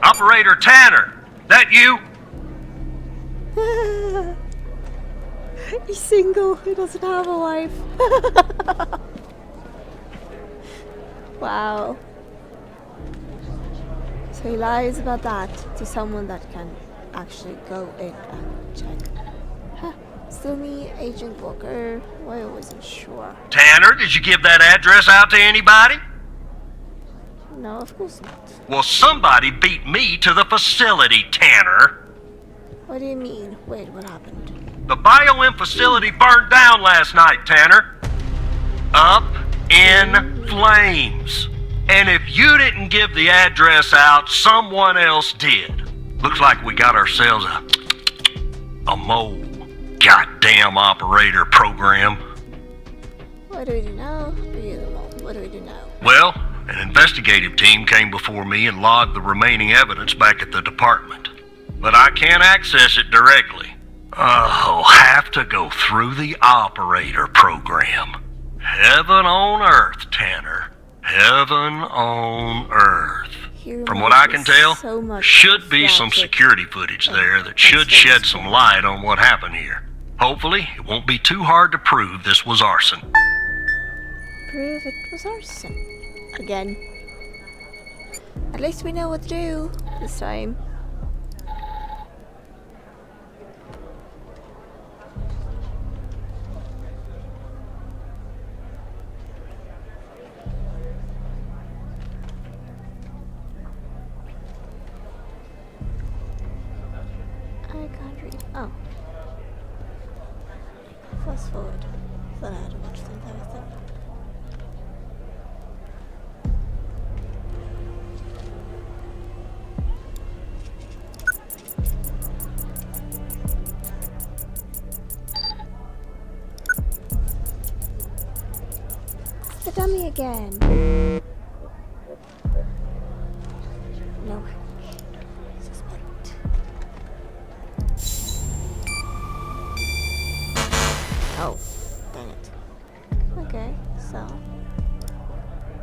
Operator Tanner, that you? He's single. He doesn't have a wife. Wow. So he lies about that to someone that can actually go in and check. Huh. Still me, Agent Walker. Why I wasn't sure. Tanner, did you give that address out to anybody? No, of course not. Well, somebody beat me to the facility, Tanner. What do you mean? Wait, what happened? The BioM facility burned down last night, Tanner. Up in flames. And if you didn't give the address out, someone else did. Looks like we got ourselves a mole. Goddamn operator program. What do we do now? Are you the mole? What do we do now? Well, an investigative team came before me and logged the remaining evidence back at the department. But I can't access it directly. I'll have to go through the operator program. Heaven on earth, Tanner. Heaven on earth. Here From what I can tell, so much should be some logic. security footage there that should shed some light on what happened here. Hopefully, it won't be too hard to prove this was arson. Prove it was arson. Again. At least we know what to do this time. I can't read. Oh. Fast forward. Thought I had to watch the entire thing. The dummy again. No. Suspect. Oh, dang it. Okay, so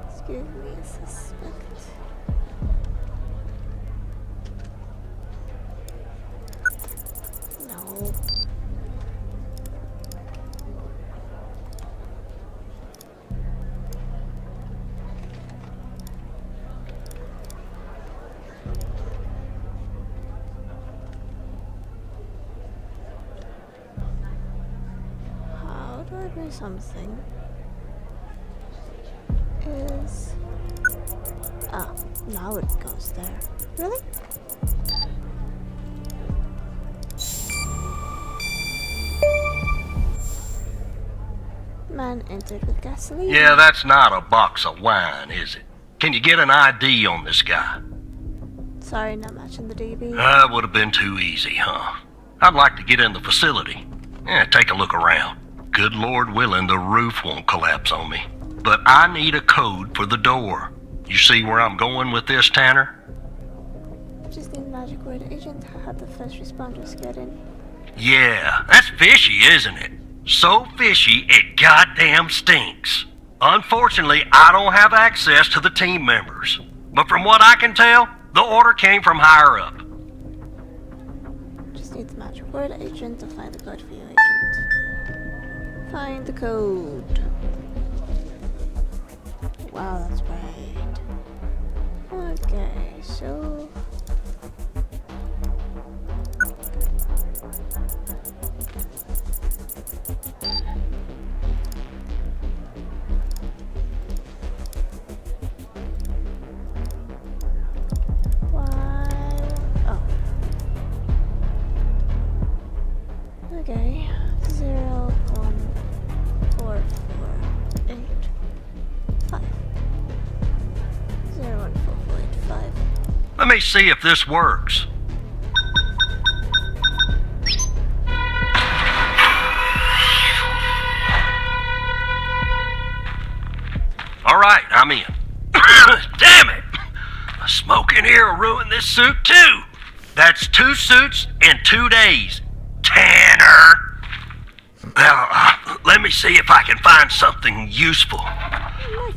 let's give me a suspect. No. How do I do something? Is now it goes there. Really? Man entered with gasoline. Yeah, that's not a box of wine, is it? Can you get an ID on this guy? Sorry, not matching the DB. That would have been too easy, huh? I'd like to get in the facility. Take a look around. Good Lord willing, the roof won't collapse on me. But I need a code for the door. You see where I'm going with this, Tanner? Just need magic word agent. Had the first responders get in. Yeah, that's fishy, isn't it? So fishy, it goddamn stinks. Unfortunately, I don't have access to the team members. But from what I can tell, the order came from higher up. Just need the magic word agent to find the code for you, agent. Find the code. Wow, that's bright. Okay, so why? Oh, Okay. 0.4485. 0.4485. Let me see if this works. All right, I'm in. Damn it! A smoke in here will ruin this suit too. That's 2 suits in 2 days. Tanner! Now, let me see if I can find something useful.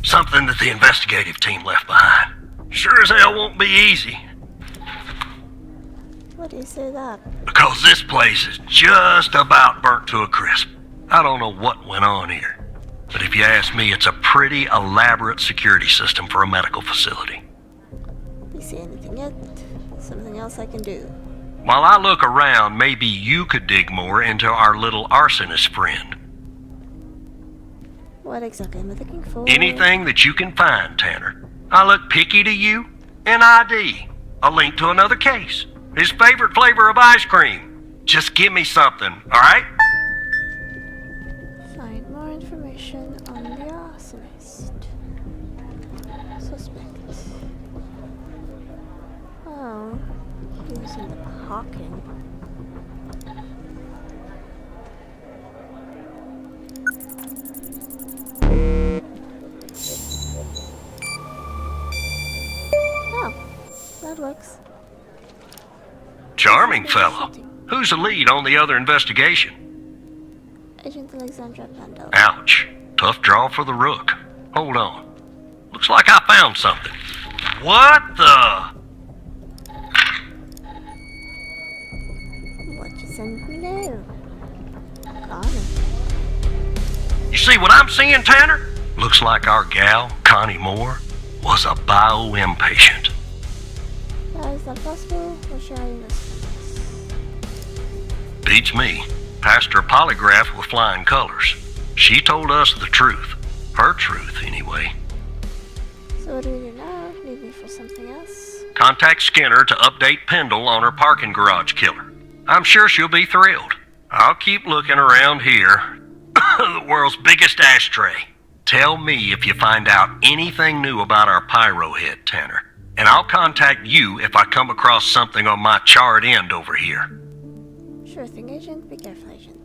Something that the investigative team left behind. Sure as hell won't be easy. What do you say that? Because this place is just about burnt to a crisp. I don't know what went on here. But if you ask me, it's a pretty elaborate security system for a medical facility. You see anything yet? Something else I can do? While I look around, maybe you could dig more into our little arsonist friend. What exactly am I looking for? Anything that you can find, Tanner. I look picky to you. An ID. A link to another case. His favorite flavor of ice cream. Just give me something, alright? Find more information on the arsonist. Suspect. Oh, he was in the parking. Oh, that works. Charming fellow. Who's the lead on the other investigation? Agent Alexandra Pandel. Ouch. Tough draw for the rook. Hold on. Looks like I found something. What the? What you sent me now? Connor. You see what I'm seeing, Tanner? Looks like our gal, Connie Moore, was a bio-impatient. How is that possible? What's your this? Beats me. Passed her polygraph with flying colors. She told us the truth. Her truth, anyway. So what do we do now? Need me for something else? Contact Skinner to update Pendle on her parking garage killer. I'm sure she'll be thrilled. I'll keep looking around here. The world's biggest ashtray. Tell me if you find out anything new about our pyro head, Tanner. And I'll contact you if I come across something on my charred end over here. Sure thing, Agent. Be careful, Agent.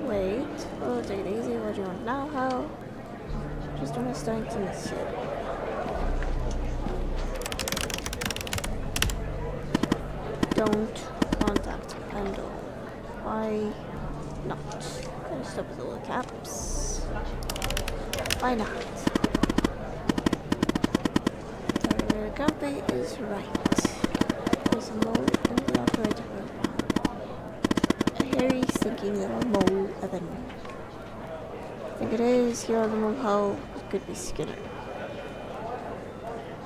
Wait. Oh, take it easy. What do you want now, Hal? Just understand to miss you. Don't contact Pendle. Why not? Gonna stop with all the caps. Why not? The copy is right. There's a mole in the operator room. A hairy, stinking little mole oven. I think it is. Here on the mole hole. It could be Skinner.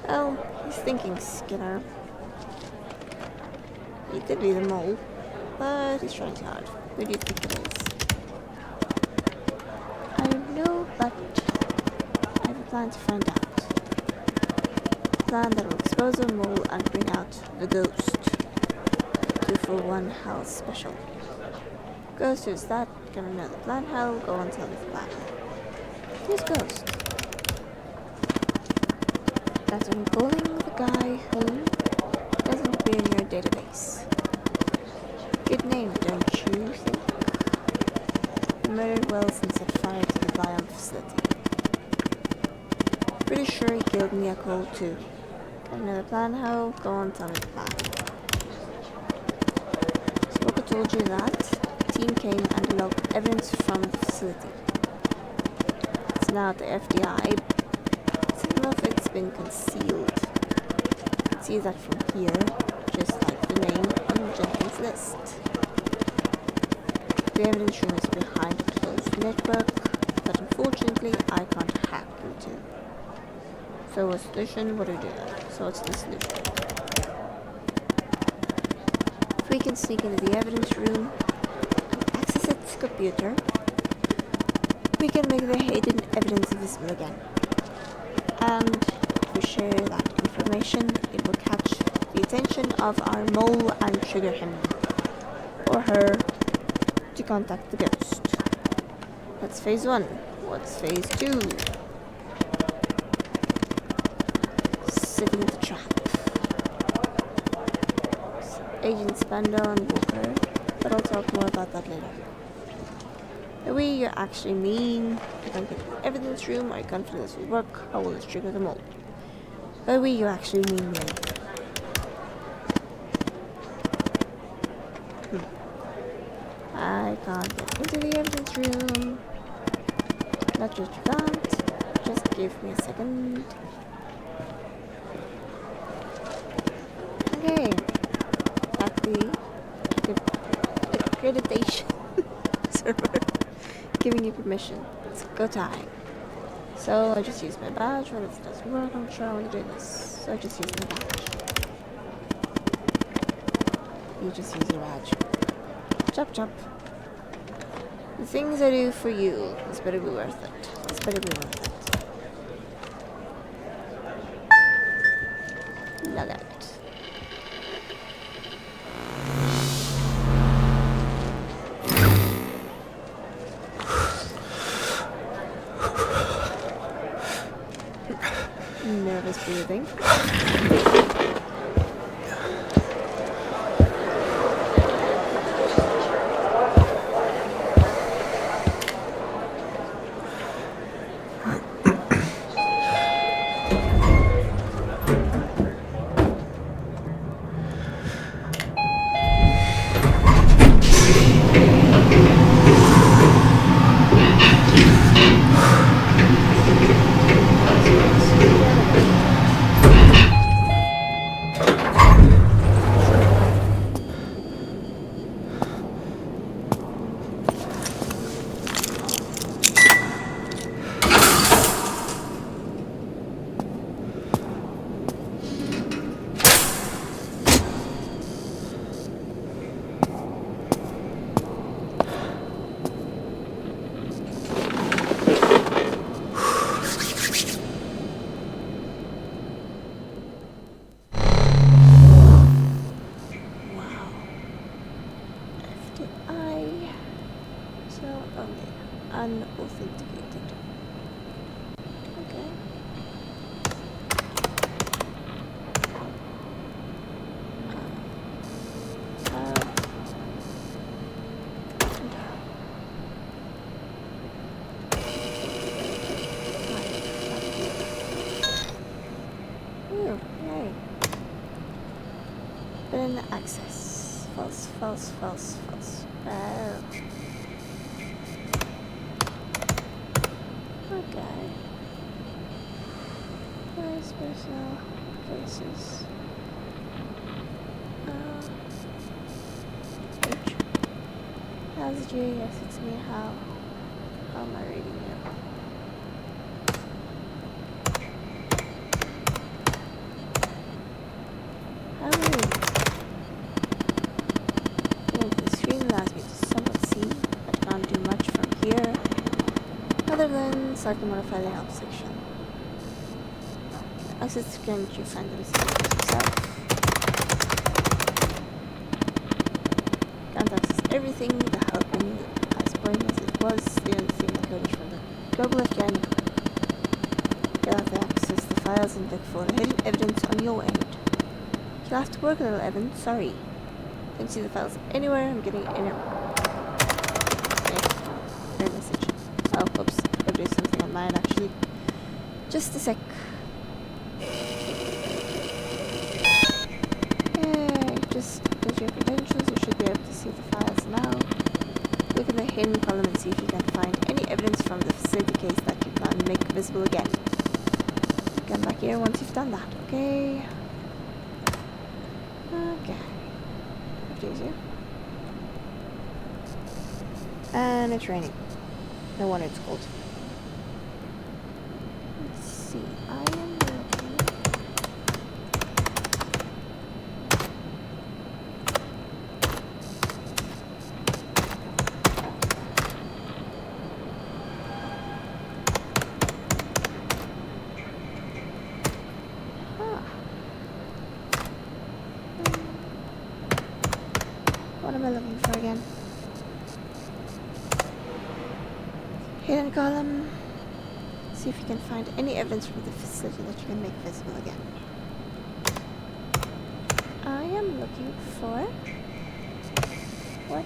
Oh, he's thinking Skinner. He could be the mole, but he's trying too hard. Who do you think it is? I don't know, but I have a plan to find out. A plan that will expose the mole and bring out the ghost. 2-for-1 Hal special. Ghost, who's that? Gonna know the plan, Hal? Go on, tell me the plan. Who's Ghost? That's what I'm calling the guy who doesn't appear in your database. Good name, don't you think? He murdered Wells and set fire to the biome facility. Pretty sure he killed Miyako too. Got another plan, Hal? Go on, tell me the plan. Spoker told you that. The team came and logged evidence from the facility. It's now at the FDI. Some of it's been concealed. You can see that from here, just like the name on Jenkins' list. The evidence room is behind a closed network that unfortunately I can't hack into. So what's the solution? What do we do? So what's the solution? If we can sneak into the evidence room and access its computer, we can make the hidden evidence invisible again. And if we share that information, it will catch the attention of our mole and trigger him or her to contact the ghost. That's phase 1. What's phase 2? Setting the trap. Agent Spando and Walker, but I'll talk more about that later. The way you actually mean, you're gonna get an evidence room, are you confident this will work, how will this trigger the mole? By the way you actually mean me. I can't get into the evidence room. Not just you can't. Just give me a second. Okay. Got the accreditation server giving you permission. It's go time. So I just use my badge. What if it doesn't work? I'm sure I want to do this. So I just use my badge. You just use your badge. Chop chop. The things I do for you, this better be worth it. This better be worth it. Log out. Nervous breathing. Unauthenticated. Okay. Ooh, yay. Bin access. False, false, false, false. Okay. Where's personal cases? H. How's it you? Yes, it's me. How am I reading you? How rude. Going to the screen allows me to somewhat see, but can't do much from here. Other than slightly modify the help section. Access the screen which you find the messages yourself. Can't access everything, the help menu as boring as it was, the only thing uploaded from the global FBI network. You'll have to access the files and look for the hidden evidence on your end. You'll have to work a little, Evan, sorry. Don't see the files anywhere, I'm getting an error. Error message. Oh, whoops. I'll do something on mine actually. Just a sec. Okay, just get your credentials. You should be able to see the files now. Look in the hidden column and see if you can find any evidence from the facility case that you can make visible again. Come back here once you've done that, okay? Okay. That's easier. And it's raining. No wonder it's cold. Let's see. I am looking. am I looking for again? Hidden column. See if you can find any evidence from the facility that you can make visible again. I am looking for... What?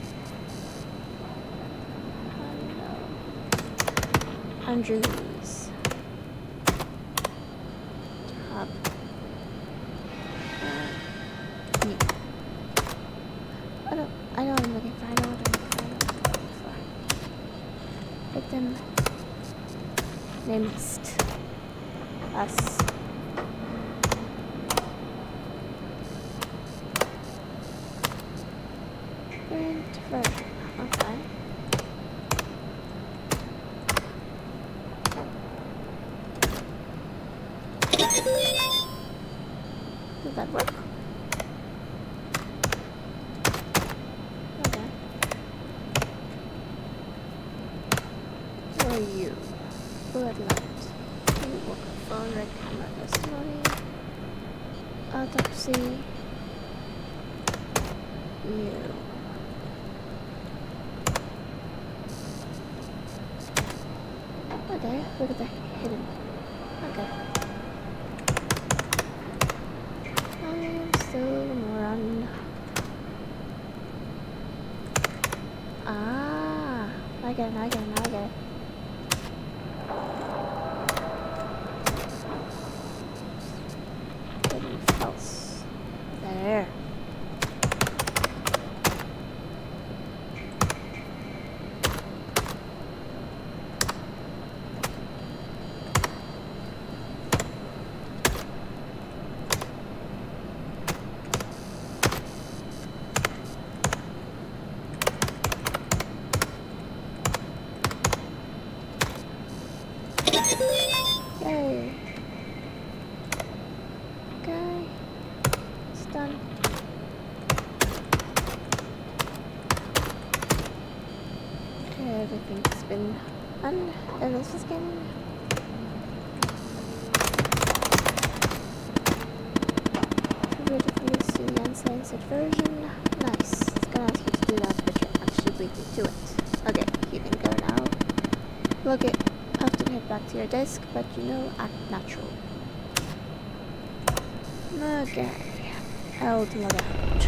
Oh no. Andrews. Top. You. I know what I'm looking for. I know what I'm looking for. Victim. Name list. Us. Print version. Okay. Did that work? Okay. Who are you? Bullet light. Phone, red camera, testimony. Autopsy. You. Okay, look at the hidden. Okay. I am still a moron. Ah, I get it. Else. There. Yay. Okay. It's done. Everything's been done. Evidence was getting. Converted to the uncensored version. Nice. It's gonna ask you to do that, but you're actually waiting to it. Okay, you can go now. Log it. Have to head back to your desk, but you know, act natural. Okay. I'll log out.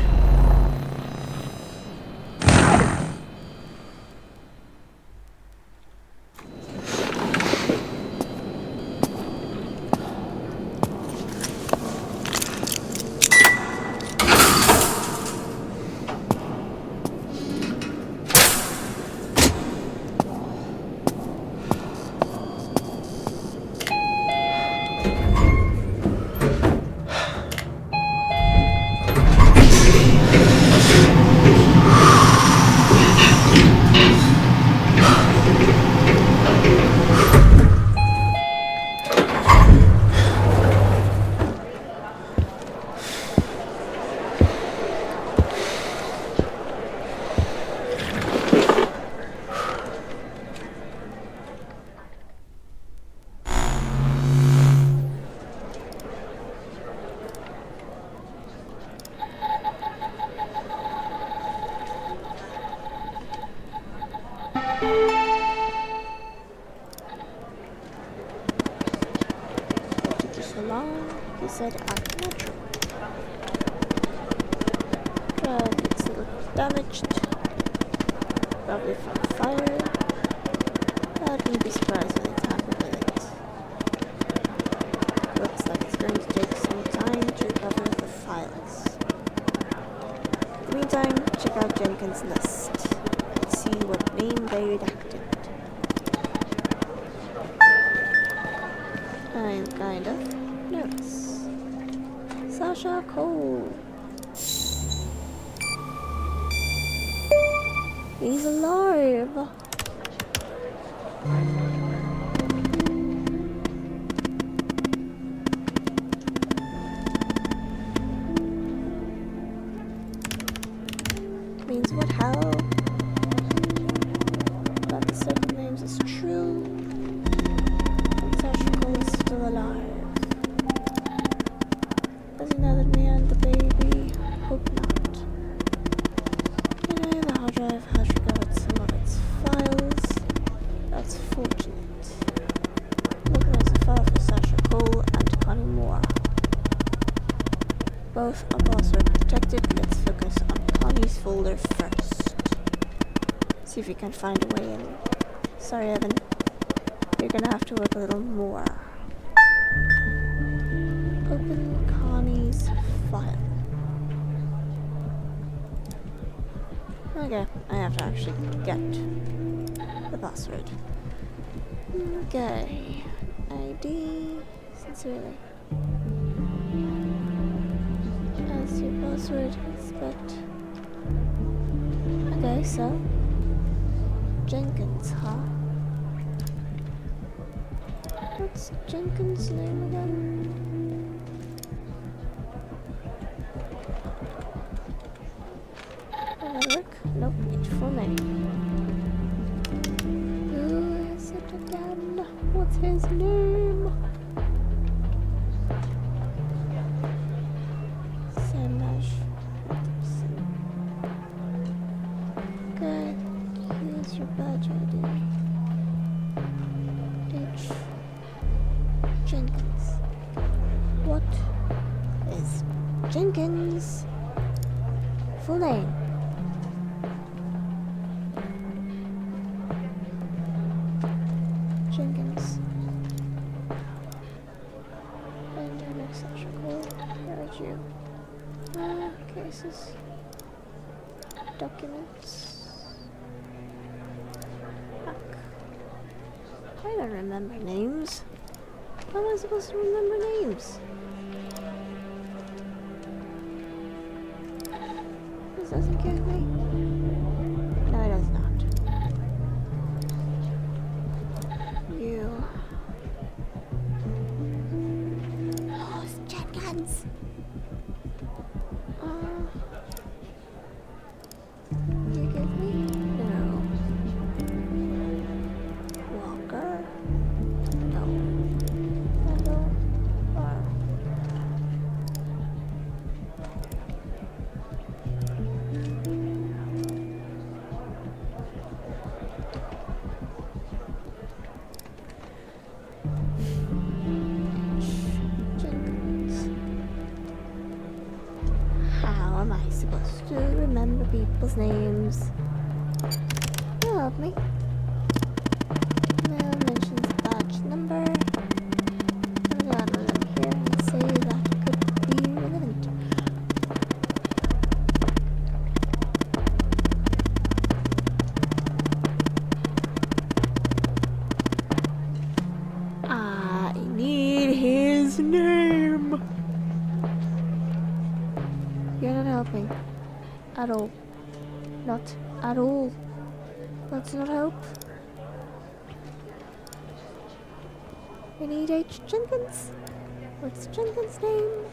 He said act natural. It's a little damaged. Probably from fire. But you'd be surprised when it's happened with it. Looks like it's going to take some time to recover the files. In the meantime, check out Jenkins' list and see what name they redacted. I'm kind of nervous. Sasha Cole. He's alive. Means what? How? That the second names is true. And Sasha Cole is still alive. Does he know that me and the baby? Hope not. Both are password protected. Let's focus on Connie's folder first. See if we can find a way in. Sorry, Evan. You're gonna have to work a little more. Open Connie's file. Okay, I have to actually get the password. Okay. ID. Sincerely. As your password, expect. Okay, so. Jenkins, huh? What's Jenkins' name again? Will that work? Nope, need full name. Who is it again? What's his name? Samash Peterson. Okay, here's your badge ID. H. Jenkins. What is Jenkins' full name? Jenkins. Enter next code. Where are you? Cases. Documents. Fuck. I don't remember names. How am I supposed to remember names? This doesn't give me. No, it does not. You. Oh, it's Jenkins. You give me? No. Walker? No. Hello? Or Jenkins. How am I supposed to remember people's names? Help me. Now mentions badge number. I'm gonna add them here and say that could be relevant. I need his name. You're not helping. At all. Not at all. Let's not help. We need H. Jenkins. What's Jenkins' name?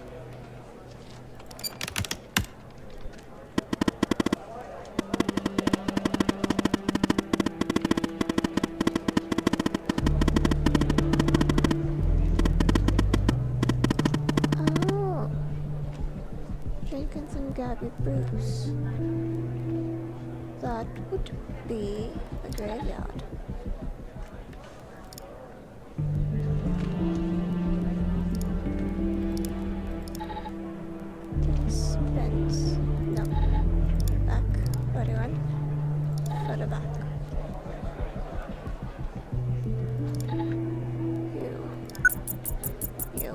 Oh. Jenkins and Gabby Bruce. That would be a graveyard. Dispense. No. Back. 41. Further back. You.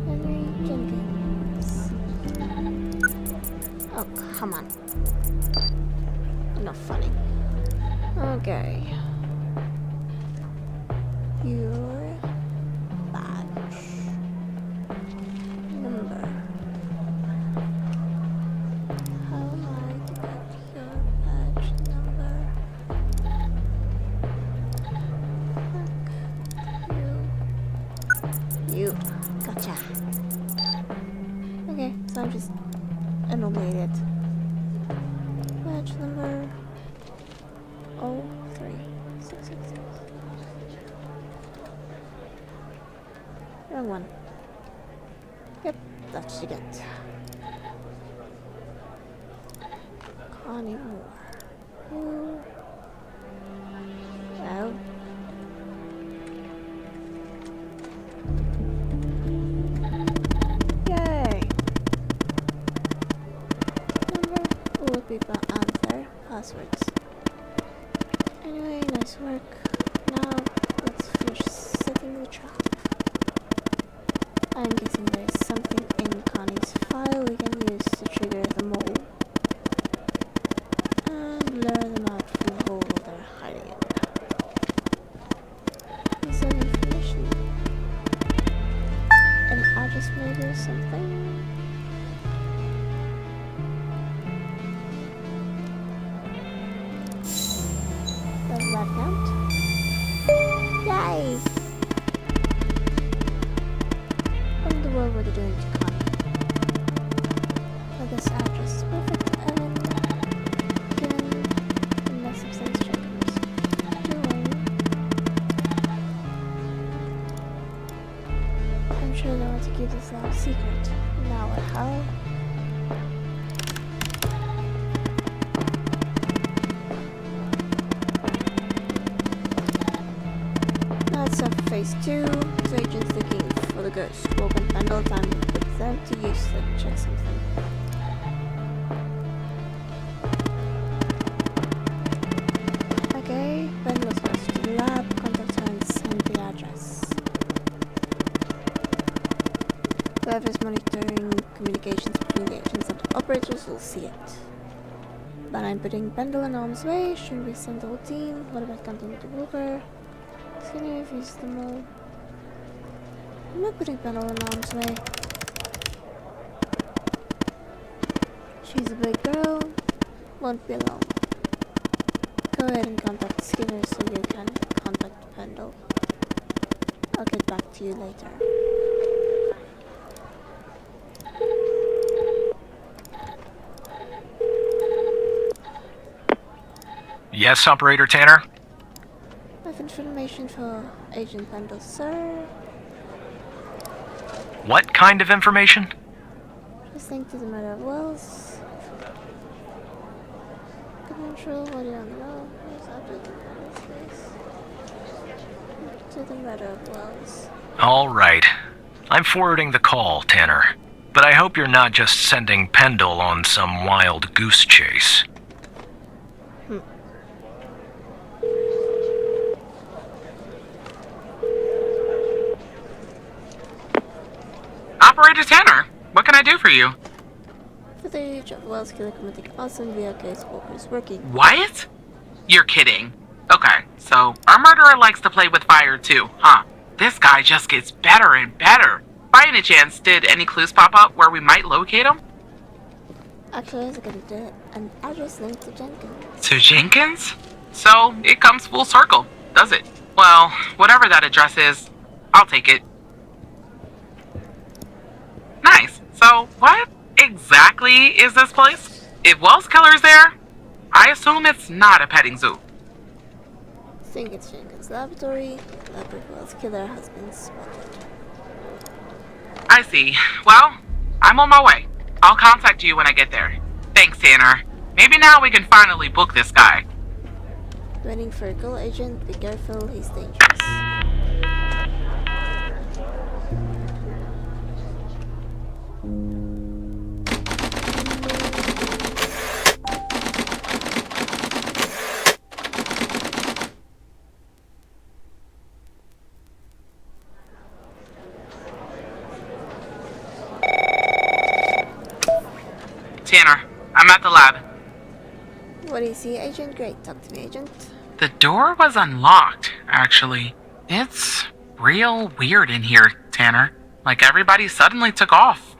Henry Jenkins. Oh, come on. Not funny. Okay. Your badge number. How am I to get your badge number? Fuck. You. Gotcha. Okay, so I'm just annotated. Badge number 03666. Wrong one. Yep, that should get. Connie Moore. You. Well. passwords. Anyway, nice work. Now, let's finish setting the trap. I'm guessing there's something in Connie's file we can use to trigger the mole. And lure them out from the hole they're hiding in. Piece of information. An address maybe or something? Does that count? Yay! What in the world were they doing to Connie? Well, this address is perfect, and given the mess of things Jenkins was doing, I'm sure they want to keep this lab secret. Now what, how? That's up for phase 2. So agents looking for the ghost. Woken Pendle time with them to use to check something. Okay, Pendle's goes to the lab, contact her and send the address. Whoever's monitoring communications between the agents and the operators will see it. But I'm putting Pendle in harm's way. Should we send the whole team? What about counting the Walker? Can you refuse them all? I'm not putting Pendle in harm's way. She's a big girl. Won't be alone. Go ahead and contact Skinner so you can contact Pendle. I'll get back to you later. Yes, Operator Tanner? I have information for Agent Pendle, sir. What kind of information? Just linked to the murder of Wells. Control, what do you want to know? Where's updated to the murder of Wells. All right. I'm forwarding the call, Tanner. But I hope you're not just sending Pendle on some wild goose chase. Operator Tanner, what can I do for you? Footage of Wells killer committing arson via case Walker is working. What? You're kidding. Okay, so our murderer likes to play with fire too, huh? This guy just gets better and better. By any chance, did any clues pop up where we might locate him? Actually, I was gonna do an address linked to Jenkins. To Jenkins? So, it comes full circle, does it? Well, whatever that address is, I'll take it. Nice. So, what exactly is this place? If Wells Killer's there, I assume it's not a petting zoo. Think it's Jenkins' laboratory. Lab with Wells killer has been spotted. I see. Well, I'm on my way. I'll contact you when I get there. Thanks, Tanner. Maybe now we can finally book this guy. Waiting for a call agent. Be careful, he's dangerous. Tanner, I'm at the lab. What do you see, Agent? Great, talk to me, Agent. The door was unlocked, actually. It's real weird in here, Tanner. Like everybody suddenly took off,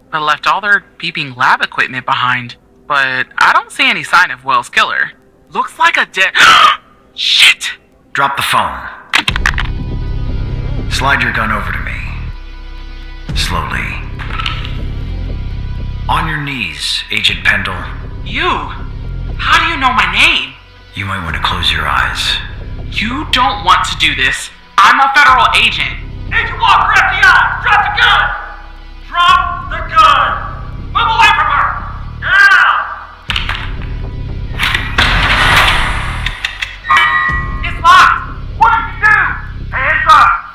but left all their beeping lab equipment behind. But I don't see any sign of Wells Killer. Looks like a dead... Shit! Drop the phone. Slide your gun over to me. Slowly. On your knees, Agent Pendle. You? How do you know my name? You might want to close your eyes. You don't want to do this. I'm a federal agent. Agent Walker, FBI! Drop the gun! Drop the gun! Move away from her! Now! It's locked. What did you do? Hands up!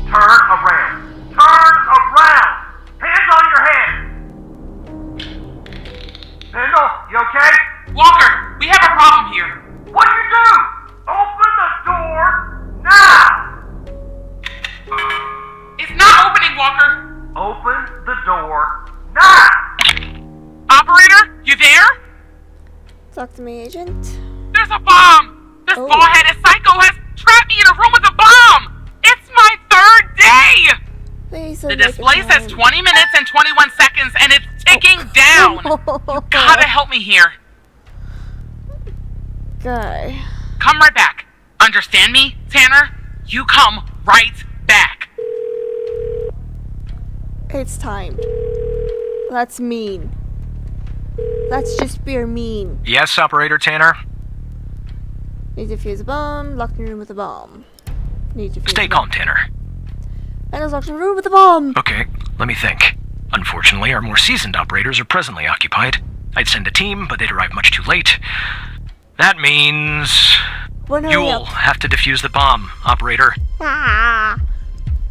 Turn around. Turn around! Hands on your head! Pendle, you okay? Walker, Talk to me, agent. There's a bomb! This Oh. bald-headed psycho has trapped me in a room with a bomb! It's my 3rd day! Please. The display says 20 minutes and 21 seconds, and it's ticking down! You gotta help me here. Guy. Come right back. Understand me, Tanner? You come right back. It's time. That's mean. That's just pure mean. Yes, Operator Tanner? Need to fuse a bomb. Locked in a room with a bomb. Need to fuse Stay a bomb. calm, Tanner. And locked in a room with a bomb. Okay, let me think. Unfortunately, our more seasoned operators are presently occupied. I'd send a team, but they'd arrive much too late. That means... When hurry You'll up. have to defuse the bomb, Operator. Ah.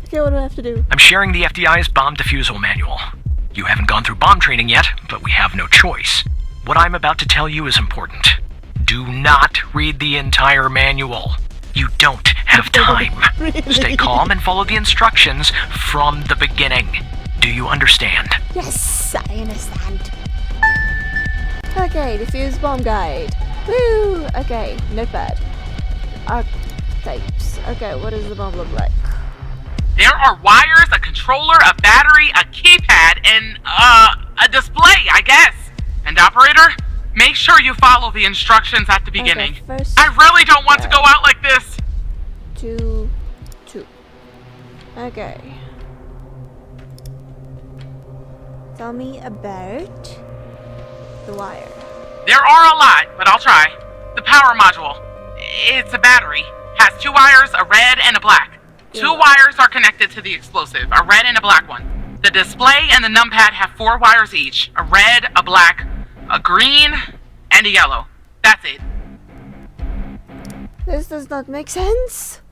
Okay, what do I have to do? I'm sharing the FDI's bomb defusal manual. You haven't gone through bomb training yet, but we have no choice. What I'm about to tell you is important. Do not read the entire manual. You don't have time. Really? Stay calm and follow the instructions from the beginning. Do you understand? Yes, I understand. Okay, defuse bomb guide. Woo! Okay, not bad. Archetypes. Okay, what does the bomb look like? There are wires, a controller, a battery, a keypad, and, a display, I guess. And operator, make sure you follow the instructions at the beginning. Okay, first, I really don't want to go out like this. 2, 2. Okay. Tell me about the wire. There are a lot, but I'll try. The power module. It's a battery. Has 2 wires, a red and a black. 2 wires are connected to the explosive, a red and a black one. The display and the numpad have 4 wires each, a red, a black, a green, and a yellow. That's it. This does not make sense.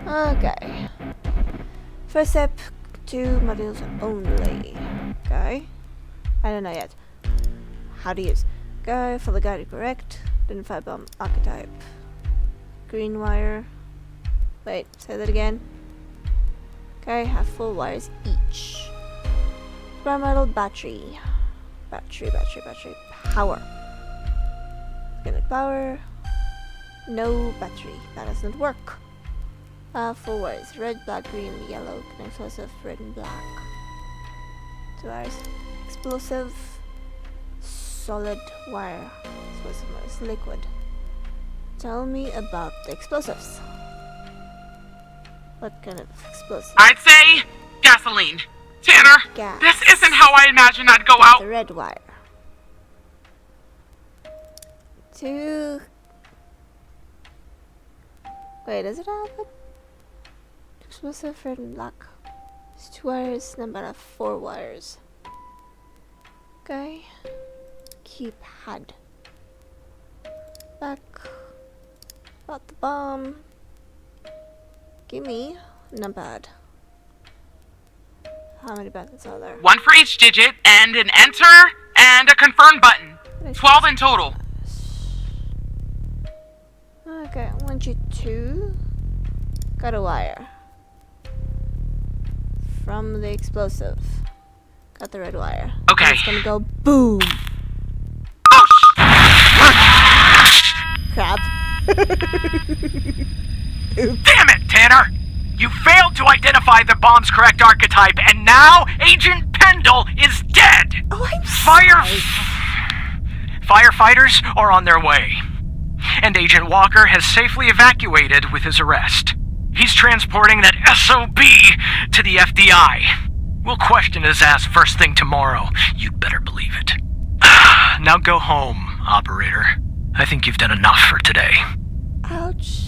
Okay. First step, 2 modules only. Okay. I don't know yet. How to use. Go for the guide correct. Identify bomb archetype. Green wire. Wait, say that again. Okay, have 4 wires each. Experimental battery. Battery. Power. Get power. No battery. That doesn't work. 4 wires. Red, black, green, yellow. Explosive, red and black. 2 wires. Explosive. Solid wire. Explosive wires. Liquid. Tell me about the explosives. What kind of explosive? I'd say gasoline. Tanner, Gas. this isn't how I imagined I'd go out. The red wire. 2. Wait, does it have it? Explosive, red and black. It's 2 wires, number of 4 wires. Okay. Keypad. Back. About the bomb. Gimme. Not bad. How many buttons are there? 1 for each digit, and an enter, and a confirm button. 12 in total. Okay, 1, 2, 2. Got a wire. From the explosive. Got the red wire. Okay. It's gonna go boom. Oh, Crap. Damn it, Tanner! You failed to identify the bomb's correct archetype, and now Agent Pendle is dead! Oh, I'm sorry. Firefighters are on their way. And Agent Walker has safely evacuated with his arrest. He's transporting that SOB to the FDI. We'll question his ass first thing tomorrow. You'd better believe it. Now go home, operator. I think you've done enough for today. Ouch.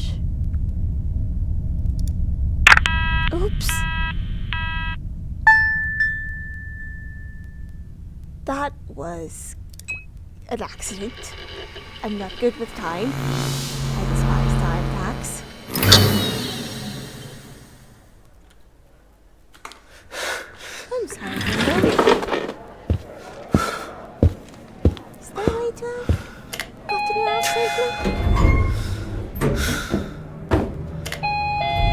Oops. That was an accident. I'm not good with time. I despise time tax. I'm sorry, Linda. Is there a way to got to your house safely?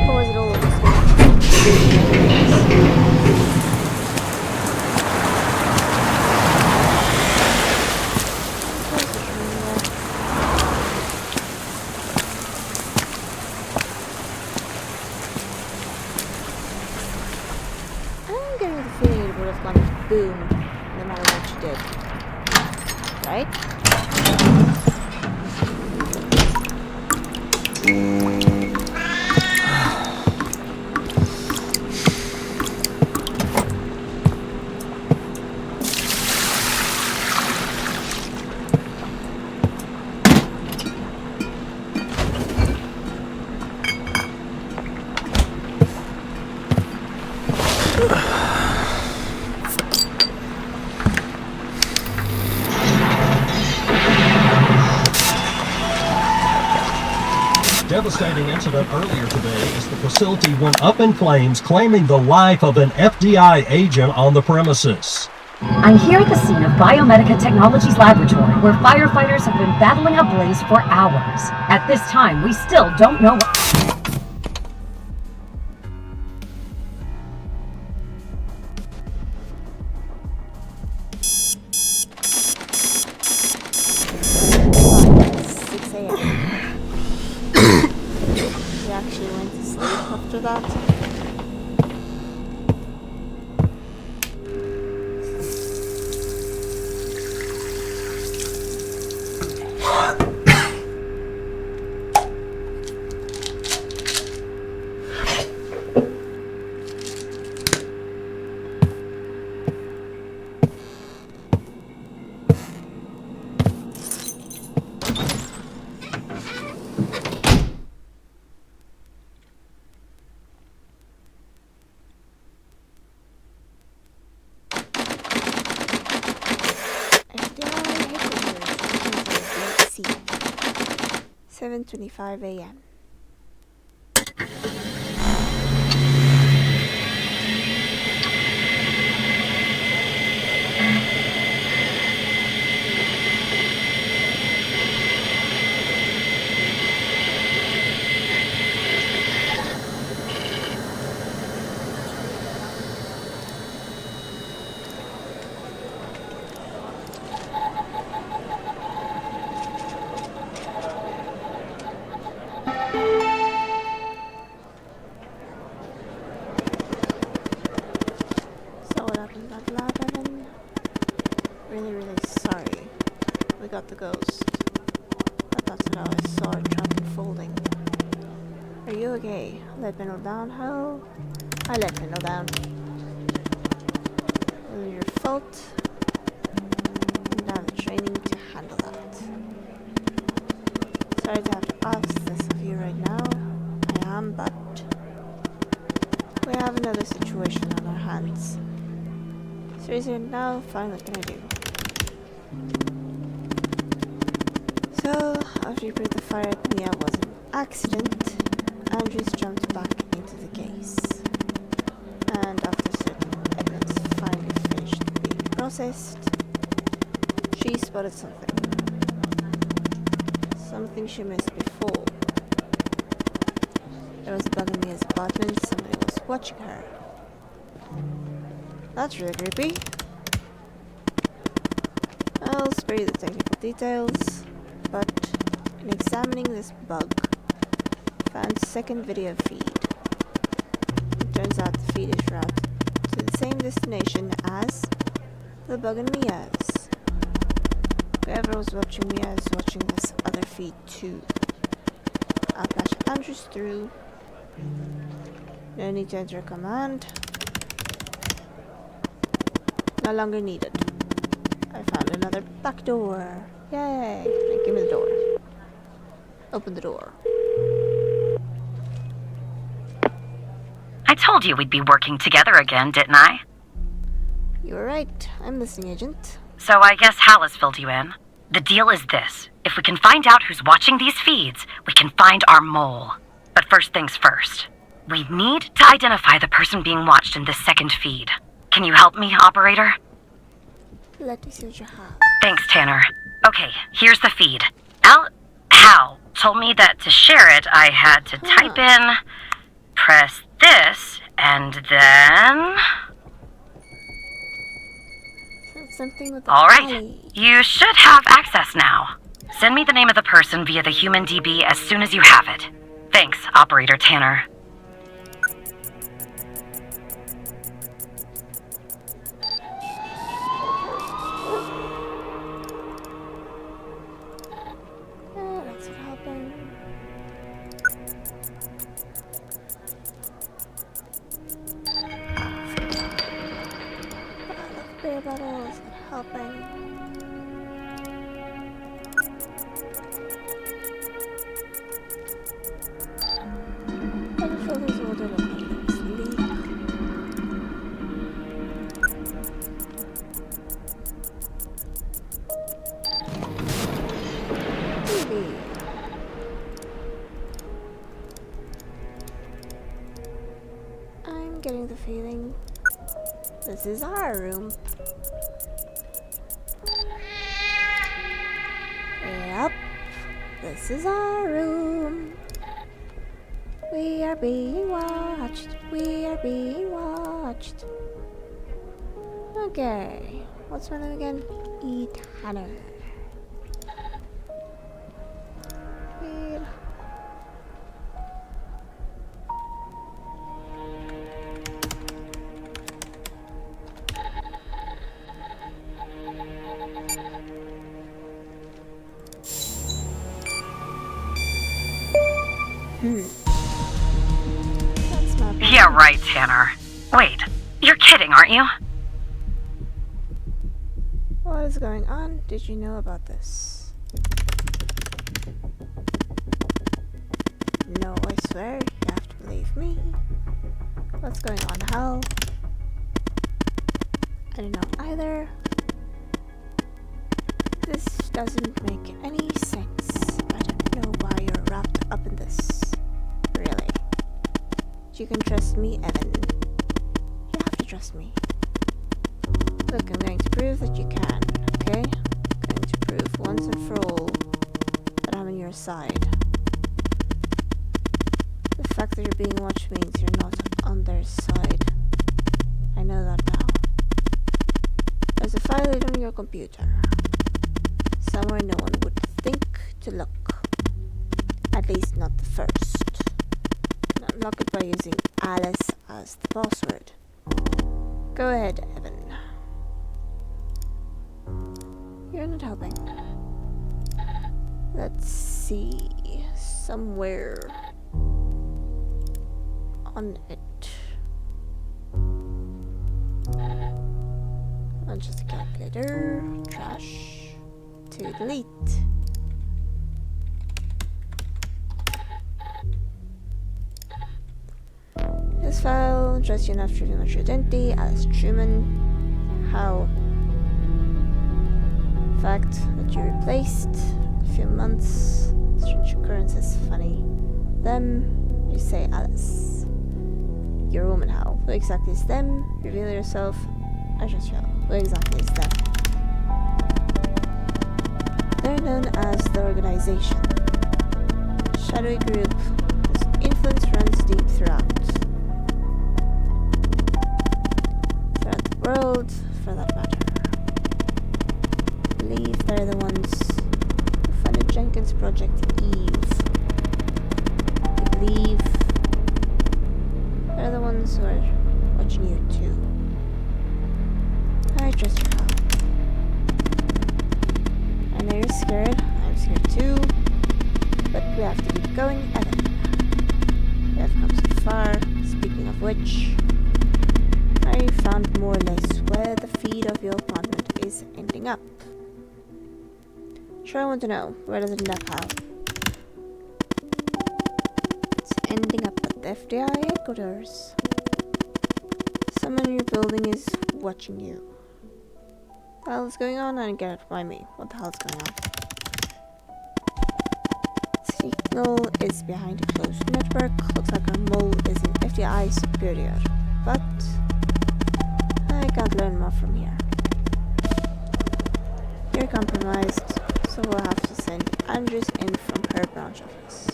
Or was it all of would have gone boom no matter what you did. Right? Devastating incident earlier today as the facility went up in flames, claiming the life of an FBI agent on the premises. I'm here at the scene of Biomedica Technologies Laboratory, where firefighters have been battling a blaze for hours. At this time, we still don't know what... After that. FC 7:25 a.m. The ghost. But that's what I saw it drop unfolding. Are you okay? Let me know down. How? I let me know down. It was your fault. And I have the training to handle that. Sorry to have to ask this of you right now. I am, but we have another situation on our hands. Seriously, now, fine, what can I do? So, after you put the fire at Mia was an accident, Andrews jumped back into the case. And after certain evidence finally finished being processed, she spotted something. Something she missed before. There was a bug in Mia's apartment, somebody was watching her. That's really creepy. I'll spare you the technical details. But in examining this bug, found second video feed. It turns out the feed is routed to the same destination as the bug in Mia's. Whoever was watching Mia is watching this other feed too. I'll patch Andrews through. No need to enter a command. No longer needed. I found another back door. Yay! Give me the door. Open the door. I told you we'd be working together again, didn't I? You were right. I'm listening, Agent. So I guess Hal has filled you in. The deal is this. If we can find out who's watching these feeds, we can find our mole. But first things first. We need to identify the person being watched in this second feed. Can you help me, operator? Let me see what you have. Thanks, Tanner. Okay, here's the feed. Hal told me that to share it, I had to type in, press this, and then... Something with the Alright, alley. you should have access now. Send me the name of the person via the human DB as soon as you have it. Thanks, Operator Tanner. helping. Photos order located. Sleep. TV. I'm getting the feeling this is our room. Yep, this is our room. We are being watched. We are being watched. Okay, what's my name again? Tanner. Weird. That's my bad. Yeah, right, Tanner. Wait, you're kidding, aren't you? What is going on? Did you know about this? No, I swear, you have to believe me. What's going on, Hal? I don't know either. This doesn't make any sense. I don't know why you're wrapped up in this. Really. You can trust me, Evan. You have to trust me. Look, I'm going to prove that you can, okay? I'm going to prove once and for all that I'm on your side. The fact that you're being watched means you're not on their side. I know that now. There's a file on your computer. Somewhere no one would think to look. At least not the first. Unlock it by using Alice as the password. Go ahead, Evan. You're not helping. Let's see. Somewhere on it. On just a calculator. Trash. To delete. This file, just enough to reveal your identity, Alice Truman. How? Fact that you replaced a few months. Strange occurrences, funny. Them, you say Alice. You're a woman, how? Who exactly is them? Reveal yourself. I just yell. Who exactly is them? They're known as the Organization. Shadowy group whose influence runs deep throughout the world, for that matter. I believe they're the ones who funded Jenkins' Project Eve. I believe they're the ones who are watching you too. I trust your help. I know you're scared. I'm scared too. But we have to keep going, Evan. We have come so far. Speaking of which, I found more or less where the feed of your apartment is ending up. Sure, I want to know, where does it end up, how? It's ending up at the FBI headquarters. Someone in your building is watching you. What the hell is going on? I don't get it. Why me? What the hell is going on? Signal is behind a closed network. Looks like our mole is in FBI Superior. But I can't learn more from here. You're compromised, so we'll have to send Andrews in from her branch office.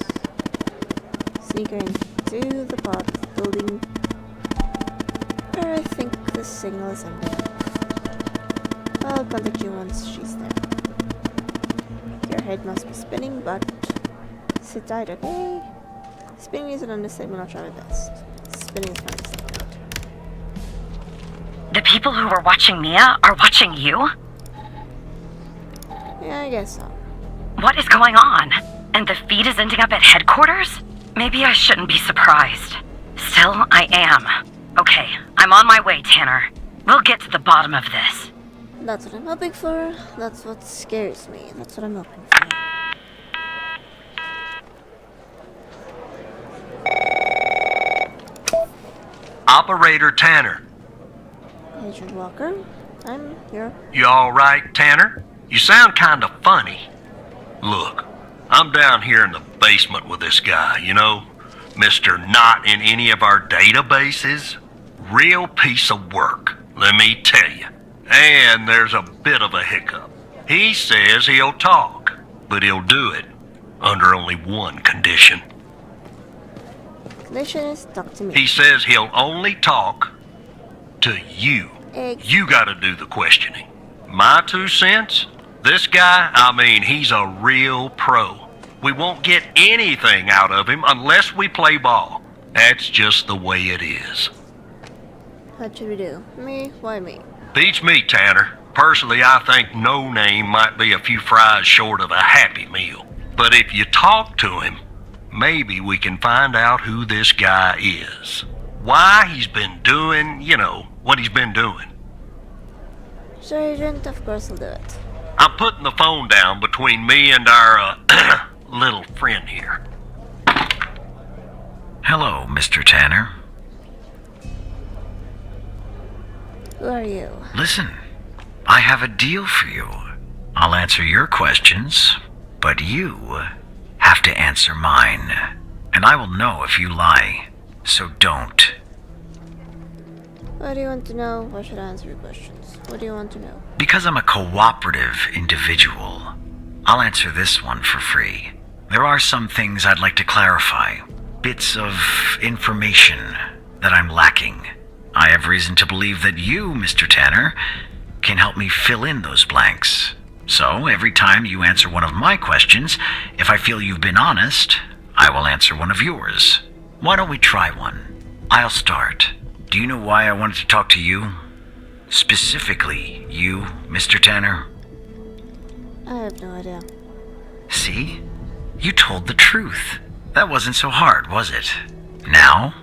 Sneak her into the part of the building where I think the signal is ending up. I'll contact you once she's there. Your head must be spinning, but sit tight, okay? Spinning is an understatement, I'll try my best. Spinning is my understatement. The people who were watching Mia are watching you? Yeah, I guess so. What is going on? And the feed is ending up at headquarters? Maybe I shouldn't be surprised. Still, I am. Okay, I'm on my way, Tanner. We'll get to the bottom of this. That's what I'm hoping for. That's what scares me. That's what I'm hoping for. Operator Tanner. Agent Walker, I'm here. You alright, Tanner? You sound kinda funny. Look, I'm down here in the basement with this guy, you know? Mr. Not in any of our databases. Real piece of work, let me tell you. And there's a bit of a hiccup. He says he'll talk, but he'll do it under only one condition. Condition is talk to me. He says he'll only talk to you. You gotta do the questioning. My 2 cents? This guy, I mean, he's a real pro. We won't get anything out of him unless we play ball. That's just the way it is. What should we do? Me? Why me? Beats me, Tanner. Personally, I think No Name might be a few fries short of a Happy Meal. But if you talk to him, maybe we can find out who this guy is. Why he's been doing, you know, what he's been doing. Sure, Agent, of course I'll do it. I'm putting the phone down between me and our, little friend here. Hello, Mr. Tanner. Who are you? Listen, I have a deal for you. I'll answer your questions, but you have to answer mine. And I will know if you lie, so don't. What do you want to know? Why should I answer your questions? What do you want to know? Because I'm a cooperative individual, I'll answer this one for free. There are some things I'd like to clarify. Bits of information that I'm lacking. I have reason to believe that you, Mr. Tanner, can help me fill in those blanks. So, every time you answer one of my questions, if I feel you've been honest, I will answer one of yours. Why don't we try one? I'll start. Do you know why I wanted to talk to you? Specifically, you, Mr. Tanner? I have no idea. See? You told the truth. That wasn't so hard, was it? Now,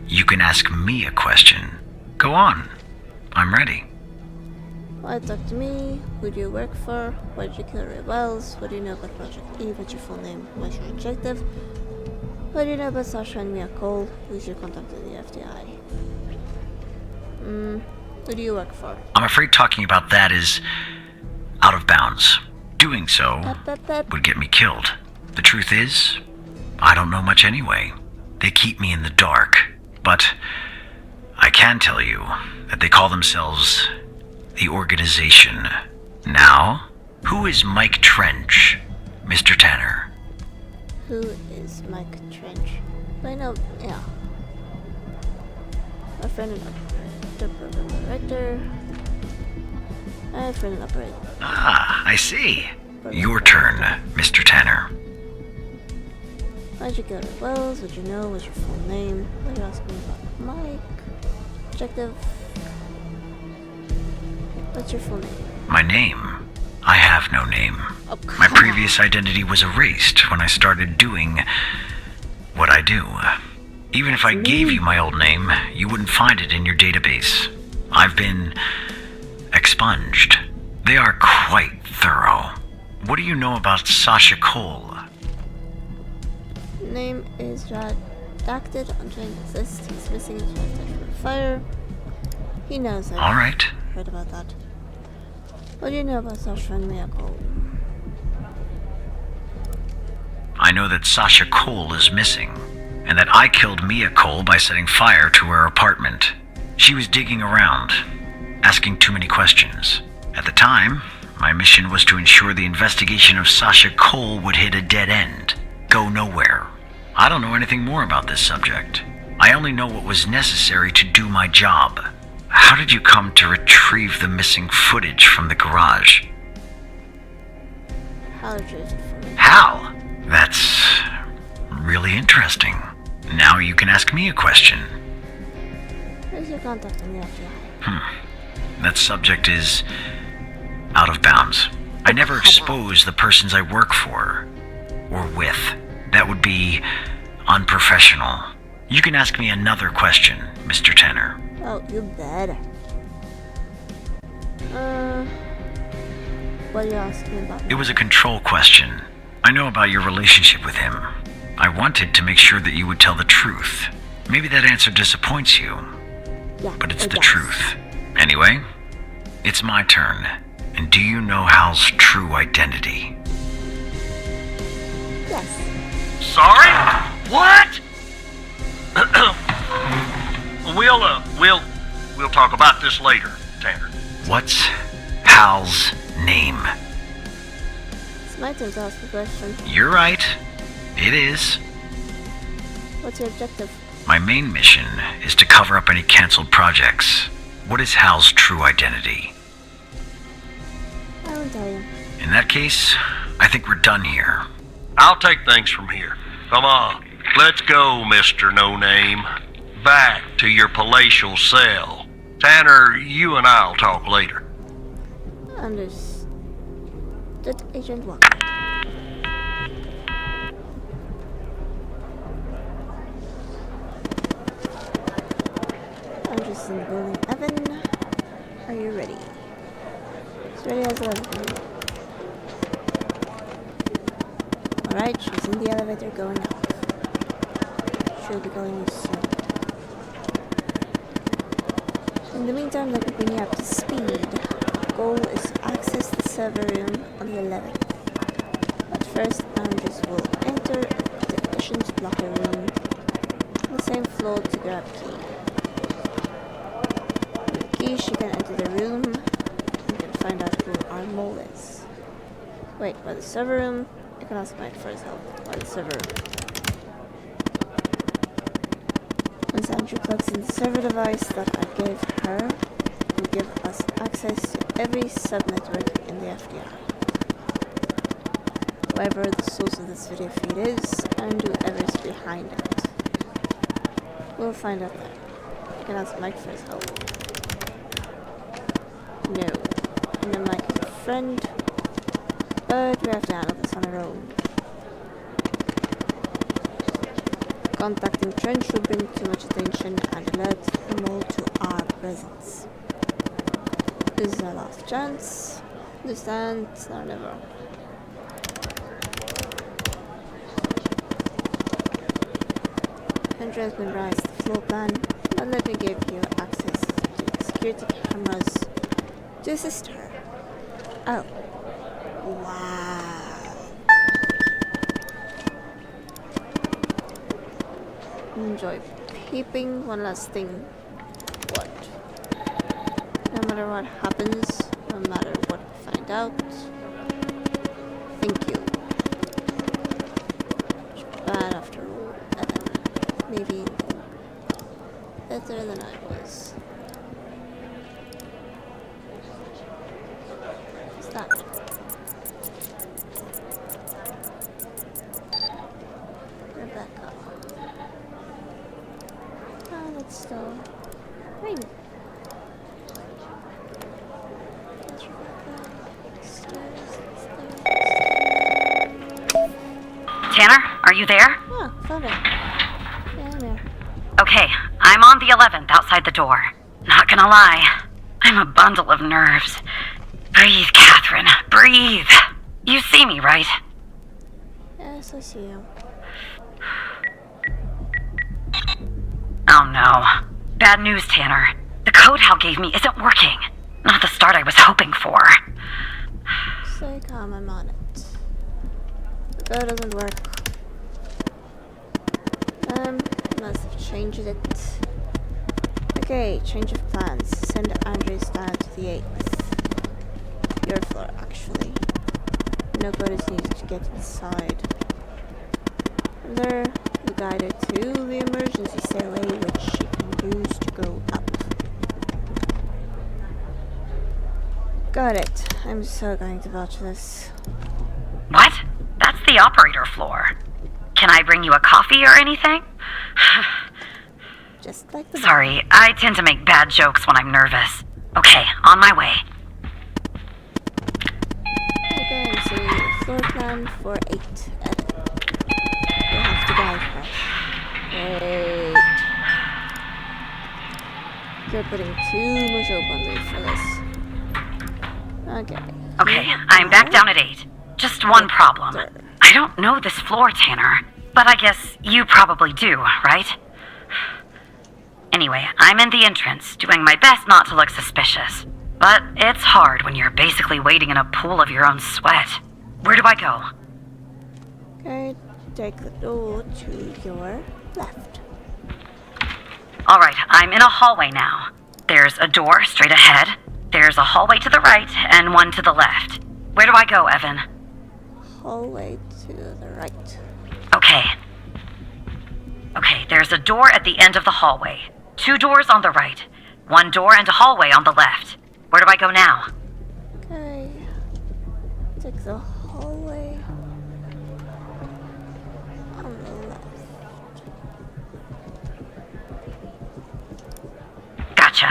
you can ask me a question. Go on. I'm ready. Why talk to me? Who do you work for? Why did you kill rebels? What do you know about Project E? What's your full name? What's your objective? What do you know about Sasha and Mia Cole? Who's your contact with the FBI? Who do you work for? I'm afraid talking about that is out of bounds. Doing so would get me killed. The truth is, I don't know much anyway. They keep me in the dark. But I can tell you that they call themselves the Organization. Now, who is Mike Trench, Mr. Tanner? Who is Mike Trench? I know, yeah. A friend and operator, program director. A friend and operator. Ah, I see. Your turn, Mr. Tanner. Why'd you go to Wells? What'd you know? What's your full name? What are you asking me about Mike? Objective. What's your full name? My name? I have no name. Oh, My previous identity was erased when I started doing what I do. Even if I gave you my old name, you wouldn't find it in your database. I've been expunged. They are quite thorough. What do you know about Sasha Cole? Name is redacted on Jane's list. He's missing his wife died from a fire. He knows I've All right. heard about that. What do you know about Sasha and Mia Cole? I know that Sasha Cole is missing, and that I killed Mia Cole by setting fire to her apartment. She was digging around, asking too many questions. At the time, my mission was to ensure the investigation of Sasha Cole would hit a dead end, go nowhere. I don't know anything more about this subject. I only know what was necessary to do my job. How did you come to retrieve the missing footage from the garage? How retrieved it from me? How? That's really interesting. Now you can ask me a question. Who's your contact on the FBI? That subject is out of bounds. I never expose the persons I work for or with. That would be unprofessional. You can ask me another question, Mr. Tanner. Oh, you better. What are you asking about? It was a control question. I know about your relationship with him. I wanted to make sure that you would tell the truth. Maybe that answer disappoints you, Yeah, but it's it the does. truth. Anyway, it's my turn. And do you know Hal's true identity? Yes. Sorry? What? We'll talk about this later, Tanner. What's Hal's name? It's my turn to ask the question. You're right. It is. What's your objective? My main mission is to cover up any canceled projects. What is Hal's true identity? I won't tell you. In that case, I think we're done here. I'll take things from here. Come on, let's go, Mr. No Name. Back to your palatial cell. Tanner, you and I'll talk later. Understood, Agent Walker. I'm just in the building. Evan, are you ready? She's ready as 11. Alright, she's in the elevator going up. She'll be going soon. In the meantime, let me bring you up to speed. The goal is to access the server room on the 11th. But first, Andres will enter the technician's locker room on the same floor to grab key. With the key, she can enter the room and can find out who our mole is. Wait, by the server room? I can ask Mike for his help. By the server room. Once Andrew plugs in the server device that I gave her, will give us access to every subnetwork in the FDR. Whoever the source of this video feed is, and whoever's behind it. We'll find out there. I can ask Mike for his help. No. I know Mike is a friend, but we have to handle this on our own. Contacting Trench will bring too much attention and alert them all to our presence. This is our last chance. Understand? It's now or never. Andrew has been raised the floor plan, but let me give you access to the security cameras to assist her. Oh. Wow. Enjoy peeping. One last thing. What? No matter what happens, no matter what we find out, thank you. Bad after all, Evan. Maybe better than I was. What's that? Rebecca. Oh, that's still rain. That's Rebecca. Stairs. Tanner, are you there? Oh, found it. Yeah, I'm there. Okay, I'm on the 11th outside the door. Not gonna lie, I'm a bundle of nerves. Breathe, Catherine, breathe. You see me, right? Yes, I see you. Oh no. Bad news, Tanner. The code Hal gave me isn't working. Not the start I was hoping for. Stay calm, I'm on it. The code doesn't work. Must have changed it. Okay, change of plans. Send Andres down to the 8th. Your floor, actually. No code is needed to get inside. From there, you guide her to the emergency stairway, which she can use to go up. Got it. I'm so going to vouch for this. What? That's the operator floor. Can I bring you a coffee or anything? Just like the Sorry, I tend to make bad jokes when I'm nervous. Okay, on my way. Okay, I'm seeing the floor plan for 8. You'll have to guide her. Wait. You're putting too much hope on me for this. Okay. Okay, I'm back down at 8. Just one problem. I don't know this floor, Tanner. But I guess you probably do, right? Anyway, I'm in the entrance, doing my best not to look suspicious. But it's hard when you're basically wading in a pool of your own sweat. Where do I go? Okay, take the door to your left. Alright, I'm in a hallway now. There's a door straight ahead. There's a hallway to the right and one to the left. Where do I go, Evan? Hallway to the right. Okay. Okay, there's a door at the end of the hallway. 2 doors on the right. 1 door and a hallway on the left. Where do I go now? Okay. Take the hallway on the left. Gotcha.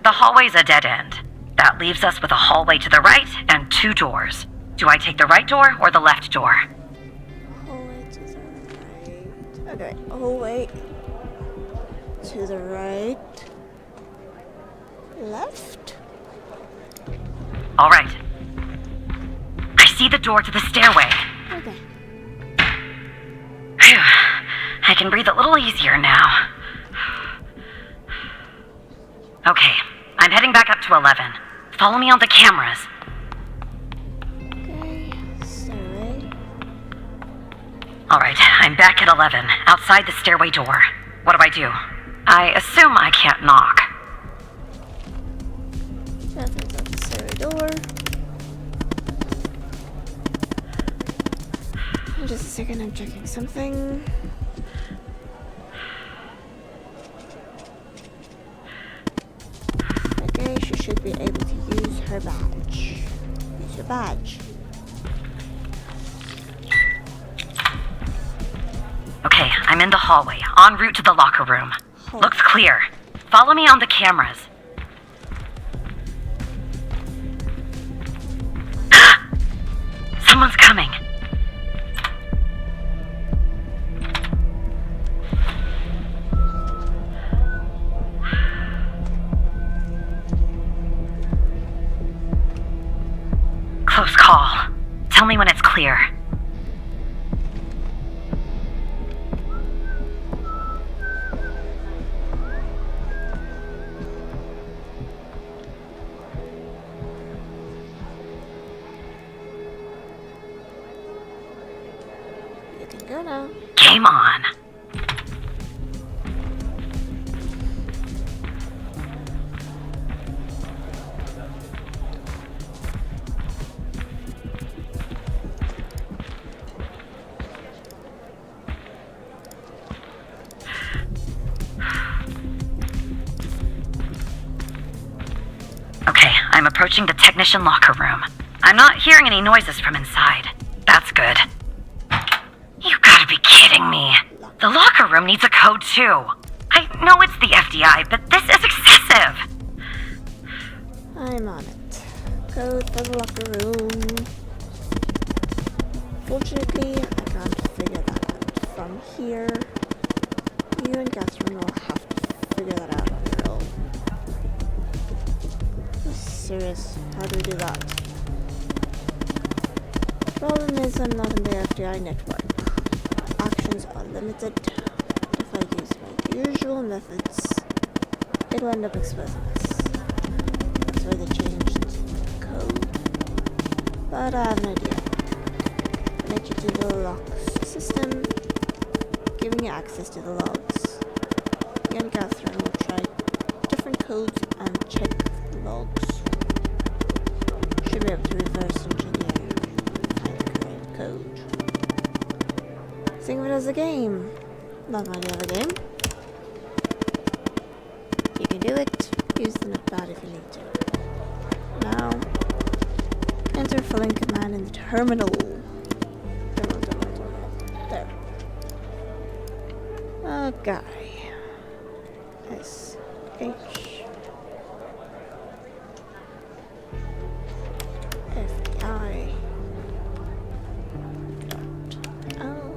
The hallway's a dead end. That leaves us with a hallway to the right and 2 doors. Do I take the right door or the left door? Hallway to the right. Okay, hallway to the right. Left? Alright. I see the door to the stairway. Okay. Phew. I can breathe a little easier now. Okay, I'm heading back up to 11. Follow me on the cameras. Okay, stairway. Alright, I'm back at 11, outside the stairway door. What do I do? I assume I can't knock. Opens up the stairway door. Just a second, I'm checking something. Okay, she should be able to use her badge. Use your badge. Okay, I'm in the hallway, en route to the locker room. Looks clear. Follow me on the cameras. Someone's coming. Close call. Tell me when it's clear. You can go now. Game on. Okay, I'm approaching the technician locker room. I'm not hearing any noises from inside. That's good. You gotta be kidding me. The locker room needs a code too. I know it's the FDI, but this is excessive. I'm on it. Code for the locker room. Fortunately, I can't figure that out from here. You and Catherine will have to figure that out on your own. Are you serious? How do we do that? Problem is I'm not in the FDI network. Actions are limited. If I use my usual methods, it'll end up exposing us. That's why they changed the code. But I have an idea. Connect you to the logs system, giving you access to the logs. You and Catherine will try different codes and check the logs. Should be able to reverse engineer and find the correct code. Think of it as a game, not any other game. You can do it. Use the notepad if you need to. Now, enter following command in the terminal. There. Okay. S H F I dot L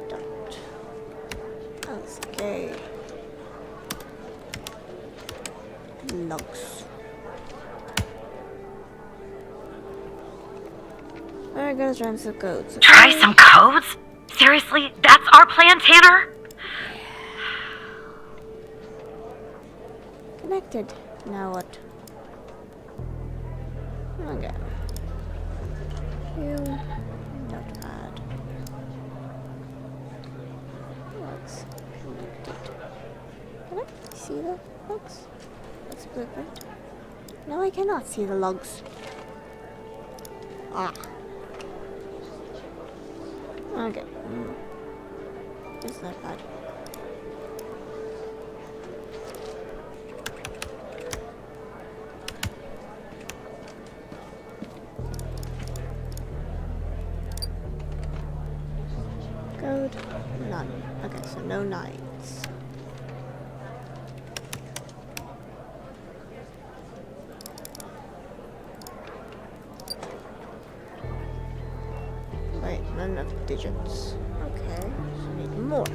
dot LCK gotta try some codes. Okay? Try some codes? Seriously? That's our plan, Tanner? Connected. Now what? Okay. You notepad. Logs connected. Can I see the logs? That's a blueprint. No, I cannot see the logs. Ah. Okay. It's not bad. Code, none. Okay, so no nines. Wait, not enough digits. Okay, so we need more.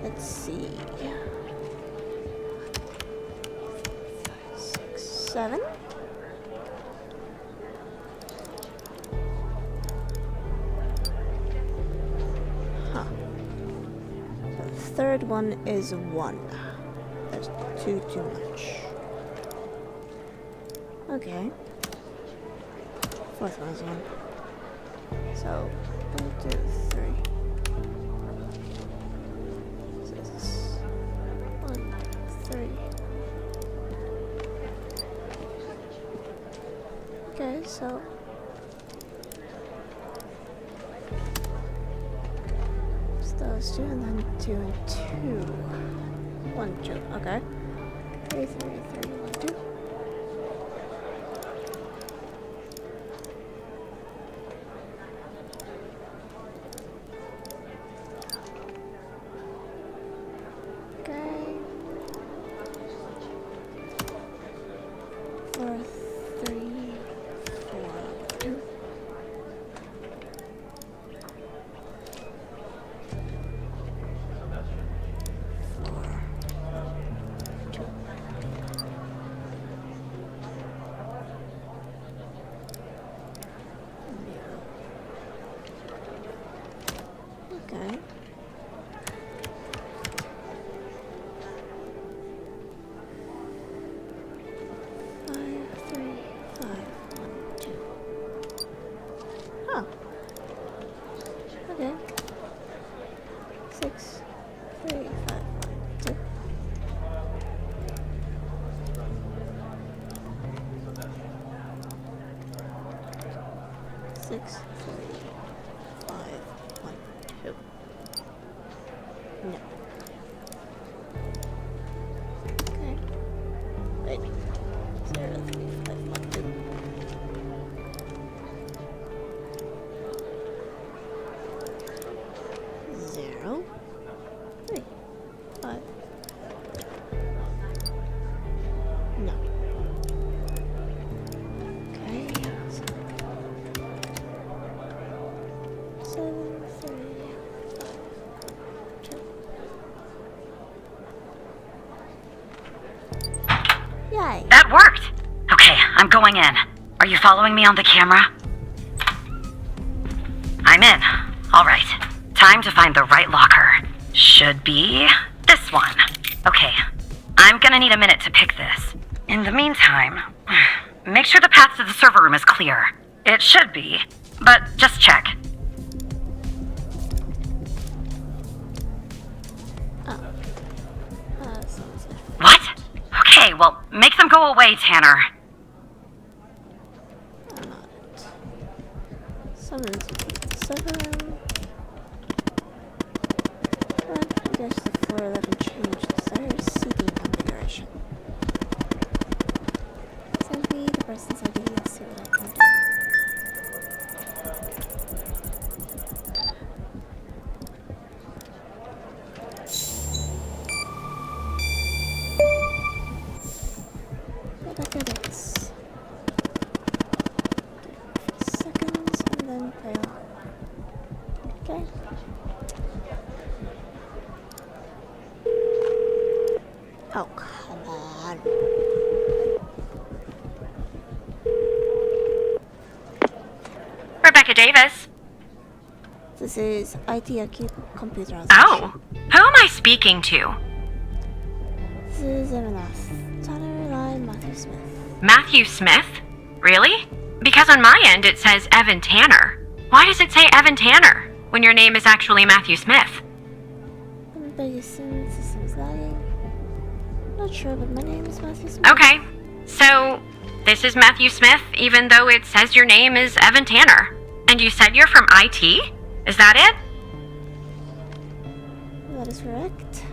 Let's see. 5, 6, 7. Huh. So the third one is 1. There's 2 too much. Okay. Fourth one is 1. So, 1, 2, 3. So this is 1, 3. Okay, so it's those two, and then 2 and 2. 1, 2. Okay. 3, 3, 3, 1, 2. Okay. 4, 3, 4, 2. Okay. Okay. 6, 3, 5, 1, 2. Six, 3, 5, 1, 2. No. Okay. Wait. 0, 3, 5, 1, 2. Zero, 3, 5. No. Okay. 7, 3, 5, 2. Yay! That worked! Okay, I'm going in. Are you following me on the camera? I'm in. All right. Time to find the right locker. Should be this one. Okay, I'm gonna need a minute to pick this. In the meantime, make sure the path to the server room is clear. It should be, but just check. What? Okay, well, make them go away, Tanner. Summons server room. I guess the 411 changed desired seating configuration. Send me the person's ID and see what I can do. Get back at it. Seconds and then play on. Okay. Oh, come on. Davis. This is IT computer. Oh, who am I speaking to? This is M&S. Tanner Line Matthew Smith. Matthew Smith? Really? Because on my end it says Evan Tanner. Why does it say Evan Tanner when your name is actually Matthew Smith? System's lagging. Not sure, but my name is Matthew Smith. Okay, so this is Matthew Smith even though it says your name is Evan Tanner. And you said you're from IT? Is that it? That is correct.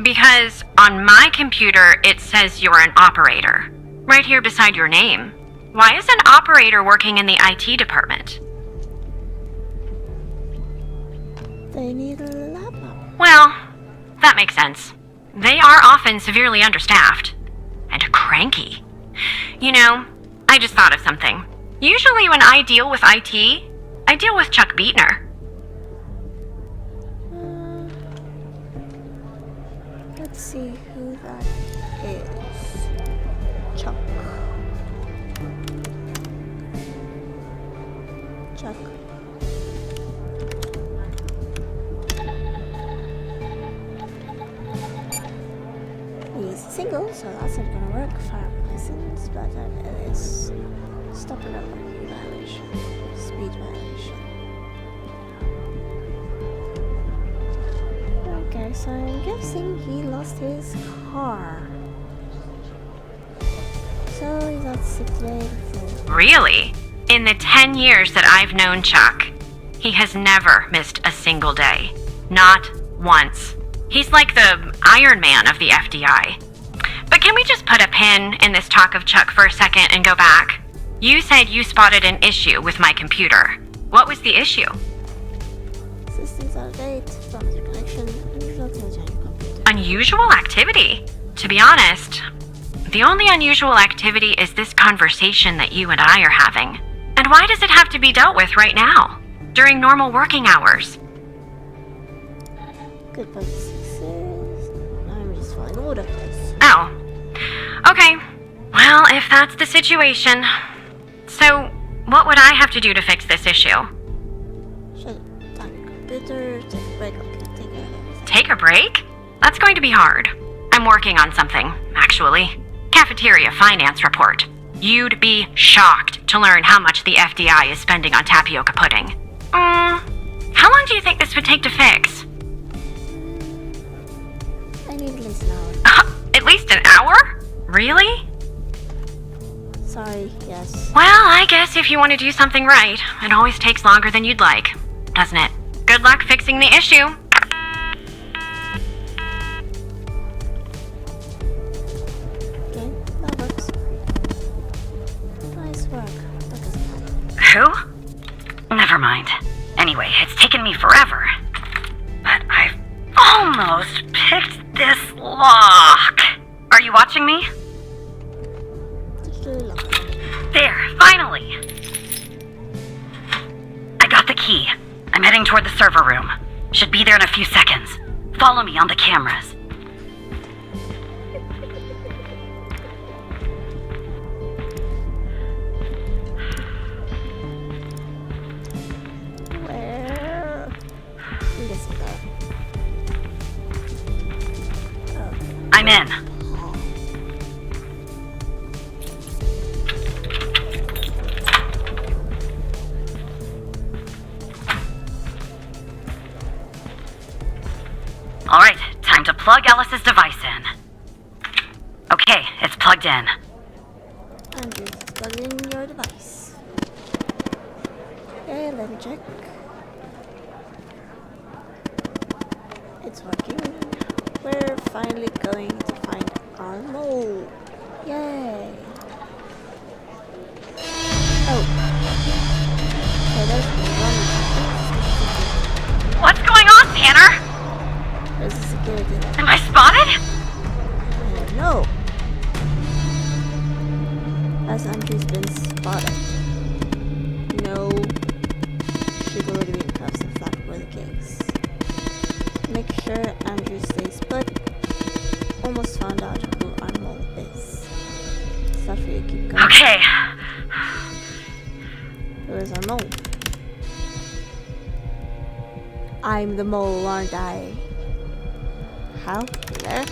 Because on my computer it says you're an operator. Right here beside your name. Why is an operator working in the IT department? They need a laptop. Well, that makes sense. They are often severely understaffed. And cranky. You know, I just thought of something. Usually when I deal with IT, I deal with Chuck Beatner. Let's see who that is. Chuck. Chuck. He's single, so that's not gonna work. Fire license, but it is stopping up violation. Speed violation. Okay, so I'm guessing he lost his car. So he's not sick today before. Really? In the 10 years that I've known Chuck, he has never missed a single day. Not once. He's like the Iron Man of the FDI. But can we just put a pin in this talk of Chuck for a second and go back? You said you spotted an issue with my computer. What was the issue? System's out of date, from the connection, unusual activity on your computer. Unusual activity? To be honest, the only unusual activity is this conversation that you and I are having. And why does it have to be dealt with right now? During normal working hours? Good purposes. I'm just following order. Oh. Okay. Well, if that's the situation. So, what would I have to do to fix this issue? Shut down your computer, take a break, okay, take care of everything. Take a break? That's going to be hard. I'm working on something, actually. Cafeteria finance report. You'd be shocked to learn how much the FDI is spending on tapioca pudding. How long do you think this would take to fix? I need at least an hour. At least an hour? Really? Sorry, yes. Well, I guess if you want to do something right, it always takes longer than you'd like, doesn't it? Good luck fixing the issue. Okay, that works. Nice work. That doesn't matter. Who? Never mind. Anyway, it's taken me forever. But I've almost picked this lock. Are you watching me? Just a little. There, finally! I got the key. I'm heading toward the server room. Should be there in a few seconds. Follow me on the cameras. Where? I'm guessing that. Oh. I'm in. All right, time to plug Ellis's device in. Okay, it's plugged in. And just plug in your device. Okay, let me check. It's working. We're finally going to find our mole. Yay! Oh. Okay, there's one. What's going on, Tanner? There's a security there. Am I spotted? No. As Andrew's been spotted. No. Should already be in cuffs if that were the case. Make sure Andrew stays put. Almost found out who our mole is. So I'm the mole, aren't I? How? There?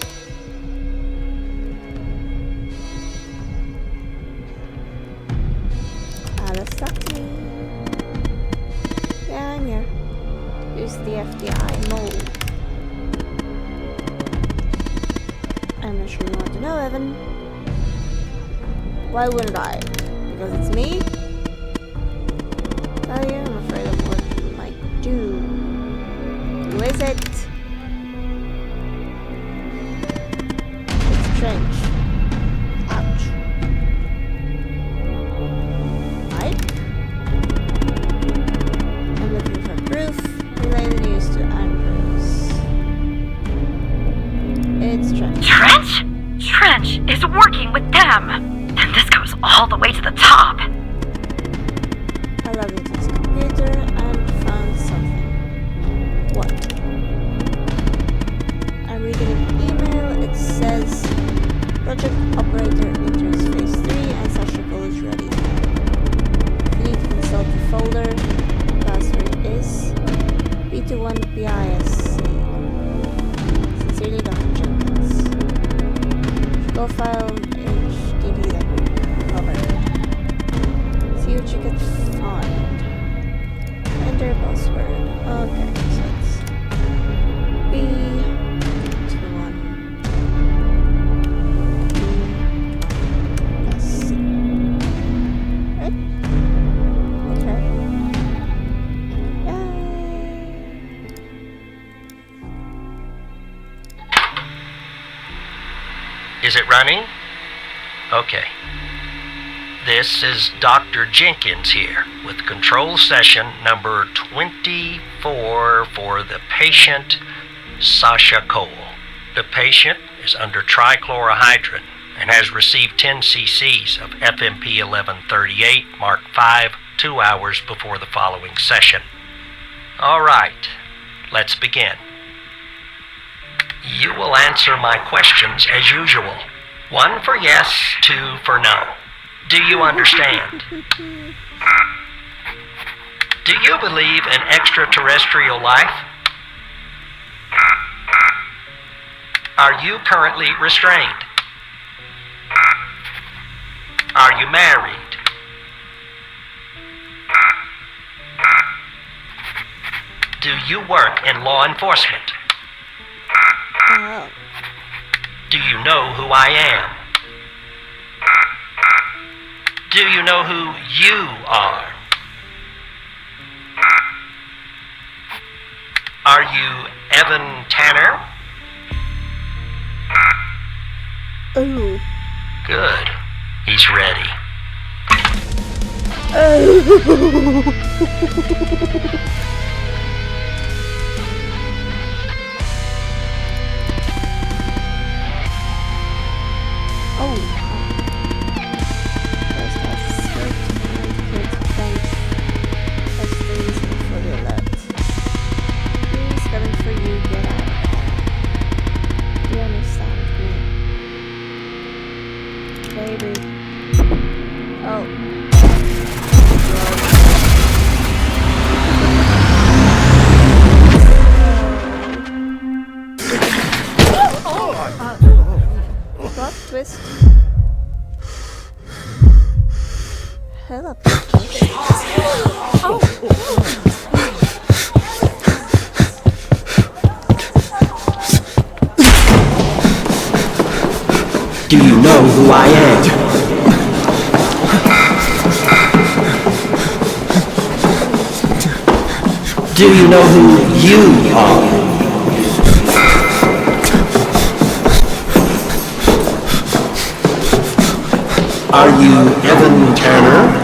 Let's talk to me. Yeah, I'm here. Here's the FBI mole. I'm not sure you want to know, Evan. Why wouldn't I? Because it's me? Tell you, I'm afraid of what you might do. Who is it? It's strange. Ouch. Mike? I'm looking for proof. Relay the news to Andrews. It's Trench. Trench? Trench is working with them. And this goes all the way to the top. I logged into his computer and found something. What? I'm reading an email. It says Project Operator enters Phase 3 and Sasha Cole is ready. If you need to consult the folder, the password is B21BISC. Sincerely, Dr. Jenkins. Go file HDD that we covered. See what you can find. Enter password. Okay, so it's B21BSC. Right? Okay. Yay! Is it running? Okay. This is Dr. Jenkins here with control session number 24 for the patient, Sasha Cole. The patient is under trichlorohydrin and has received 10 cc's of FMP 1138 Mark V 2 hours before the following session. All right, let's begin. You will answer my questions as usual. 1 for yes, 2 for no. Do you understand? Do you believe in extraterrestrial life? Are you currently restrained? Are you married? Do you work in law enforcement? Oh. Do you know who I am? Do you know who you are? Are you Evan Tanner? Ooh. Good. He's ready. Plot twist. Hello. Do you know who I am? Do you know who you are? Are you Evan Tanner?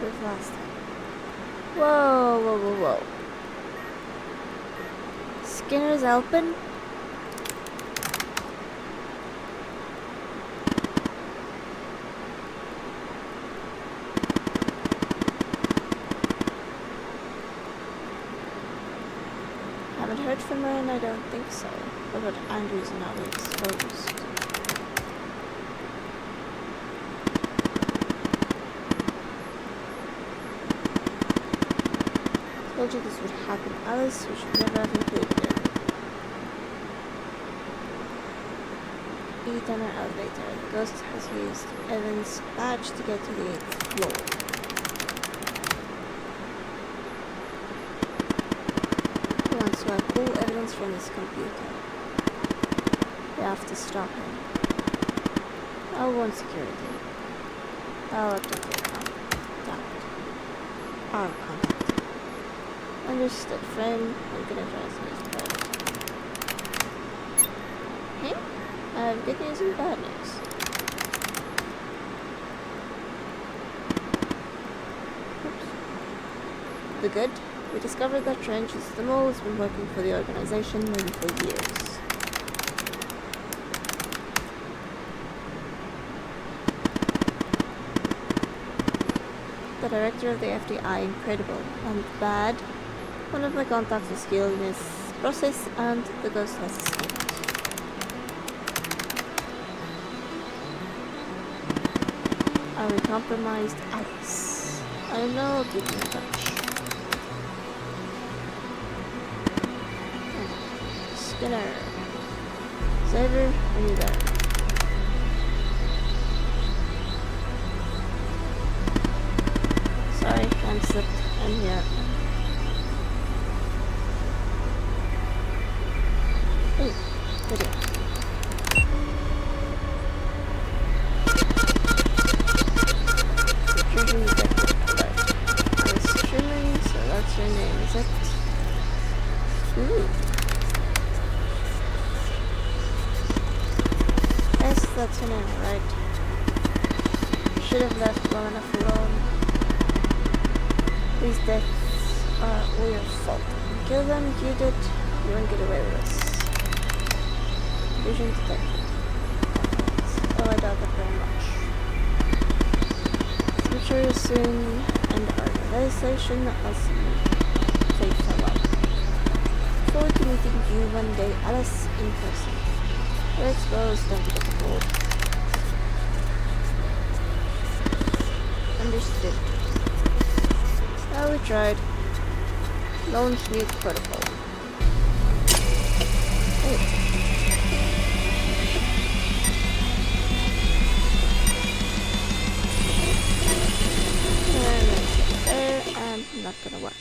with last time. Whoa, whoa, whoa, whoa. Skinner's Alpen? Haven't heard from her and I don't think so. But Andrew's now exposed. Told you this would happen, Alice. We should never have included it. Eat on an elevator. The ghost has used Evan's badge to get to the 8th floor. He wants to have all evidence from his computer. We have to stop him. I'll warn security. I'll update your contact. Our contact. Understood, friend. I'm gonna try some his bed. Hey? I have good news and bad news. Oops. The good? We discovered that Trench is the mole who's been working for the organization maybe for years. The director of the FDI, incredible. And bad? One of my contacts was killed in this process and the ghost has escaped. Are we compromised? Alice. I don't know, keep in touch. Skinner. Xavier, are you there? Sorry, I'm slipped. I'm here. Oh, video. Intrusion detected. Alert. I was streaming, so that's your name, is it? Ooh. Yes, that's your name, right? Should have left long enough alone. These deaths are all your fault. You kill them, you did. You won't get away with this. Vision detected. Oh, I doubt that very much. I'm sure you'll soon end our realization. I'll see you. Say farewell. Forward to meeting you one day, Alice, in person. You're exposed, don't get bored. Understood. Well, we tried. Launch new protocol. Oh. There, and not gonna work.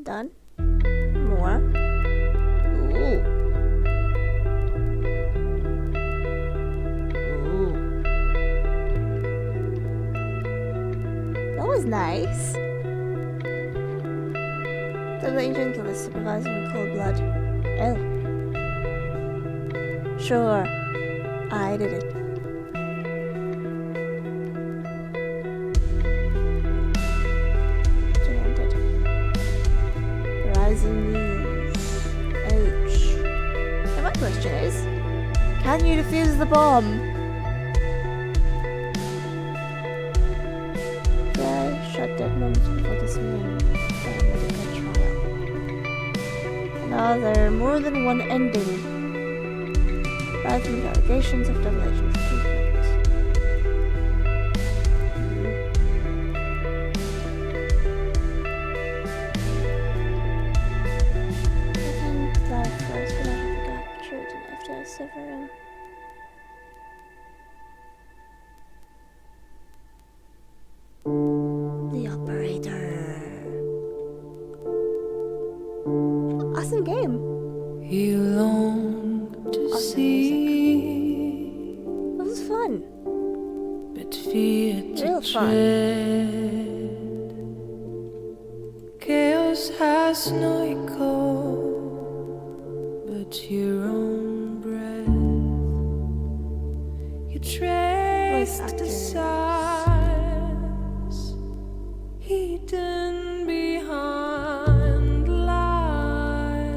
Done. More. Ooh. Ooh. That was nice. The agent killed the supervisor in cold blood. Oh. Sure. I did it. Ouch. And my question is, can you defuse the bomb? Yeah, shot dead moments before this meeting. Now there are more than one ending. Aside from the allegations of double agent treatment. I think life was gonna you long to Awesome see, This was fun. but fear to Real fun. tread. Chaos has no echo, but your own breath. You traced the actors. signs hidden behind lines.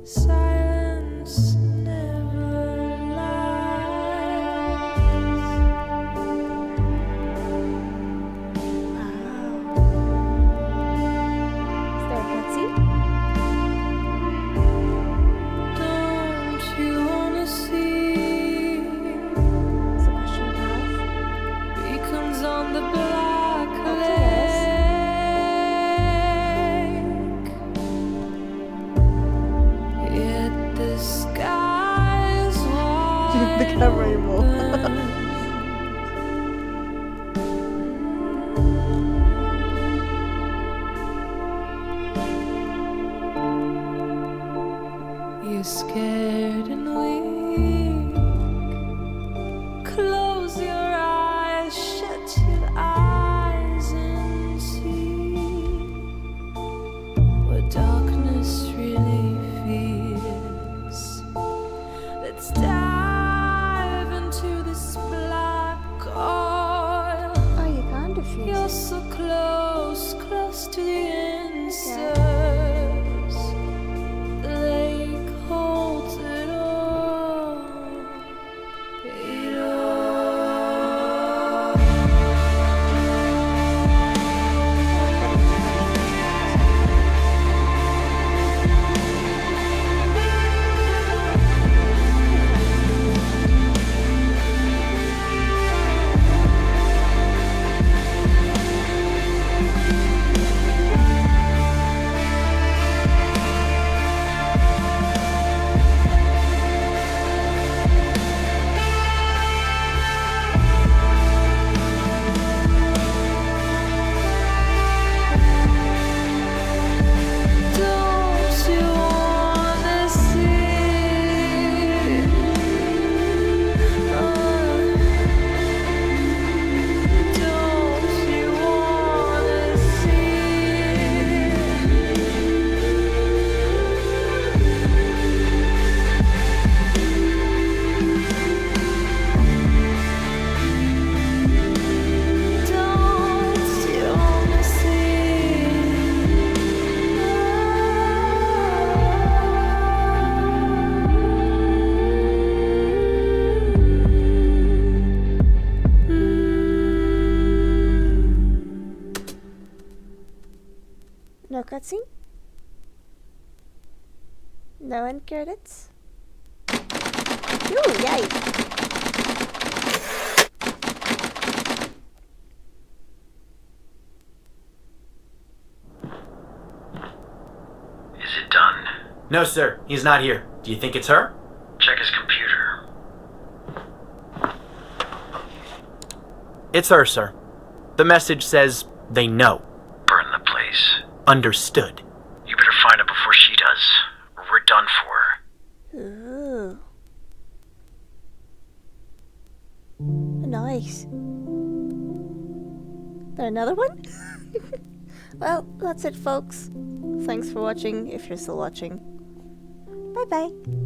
Silence never lies. Is there a cutscene? Don't you wanna see It's a question about. beacons on the black yes. lake? Yet the skies The camera anymore. You're scared and weak. Close your eyes, shut your eyes and see what darkness really feels. Let's dive into this black oil. Oh, you can't defuse You're it. so close, close to the answers. The lake holds it all. It all. Don't you wanna see? Don't you wanna see? Don't you wanna No cutscene? No end credits? Ooh, yay! Is it done? No, sir. He's not here. Do you think it's her? Check his computer. It's her, sir. The message says they know. Burn the place. Understood. You better find her before she does, or we're done for. Ooh. Nice. There another one? Well, that's it, folks. Thanks for watching, if you're still watching. Bye bye.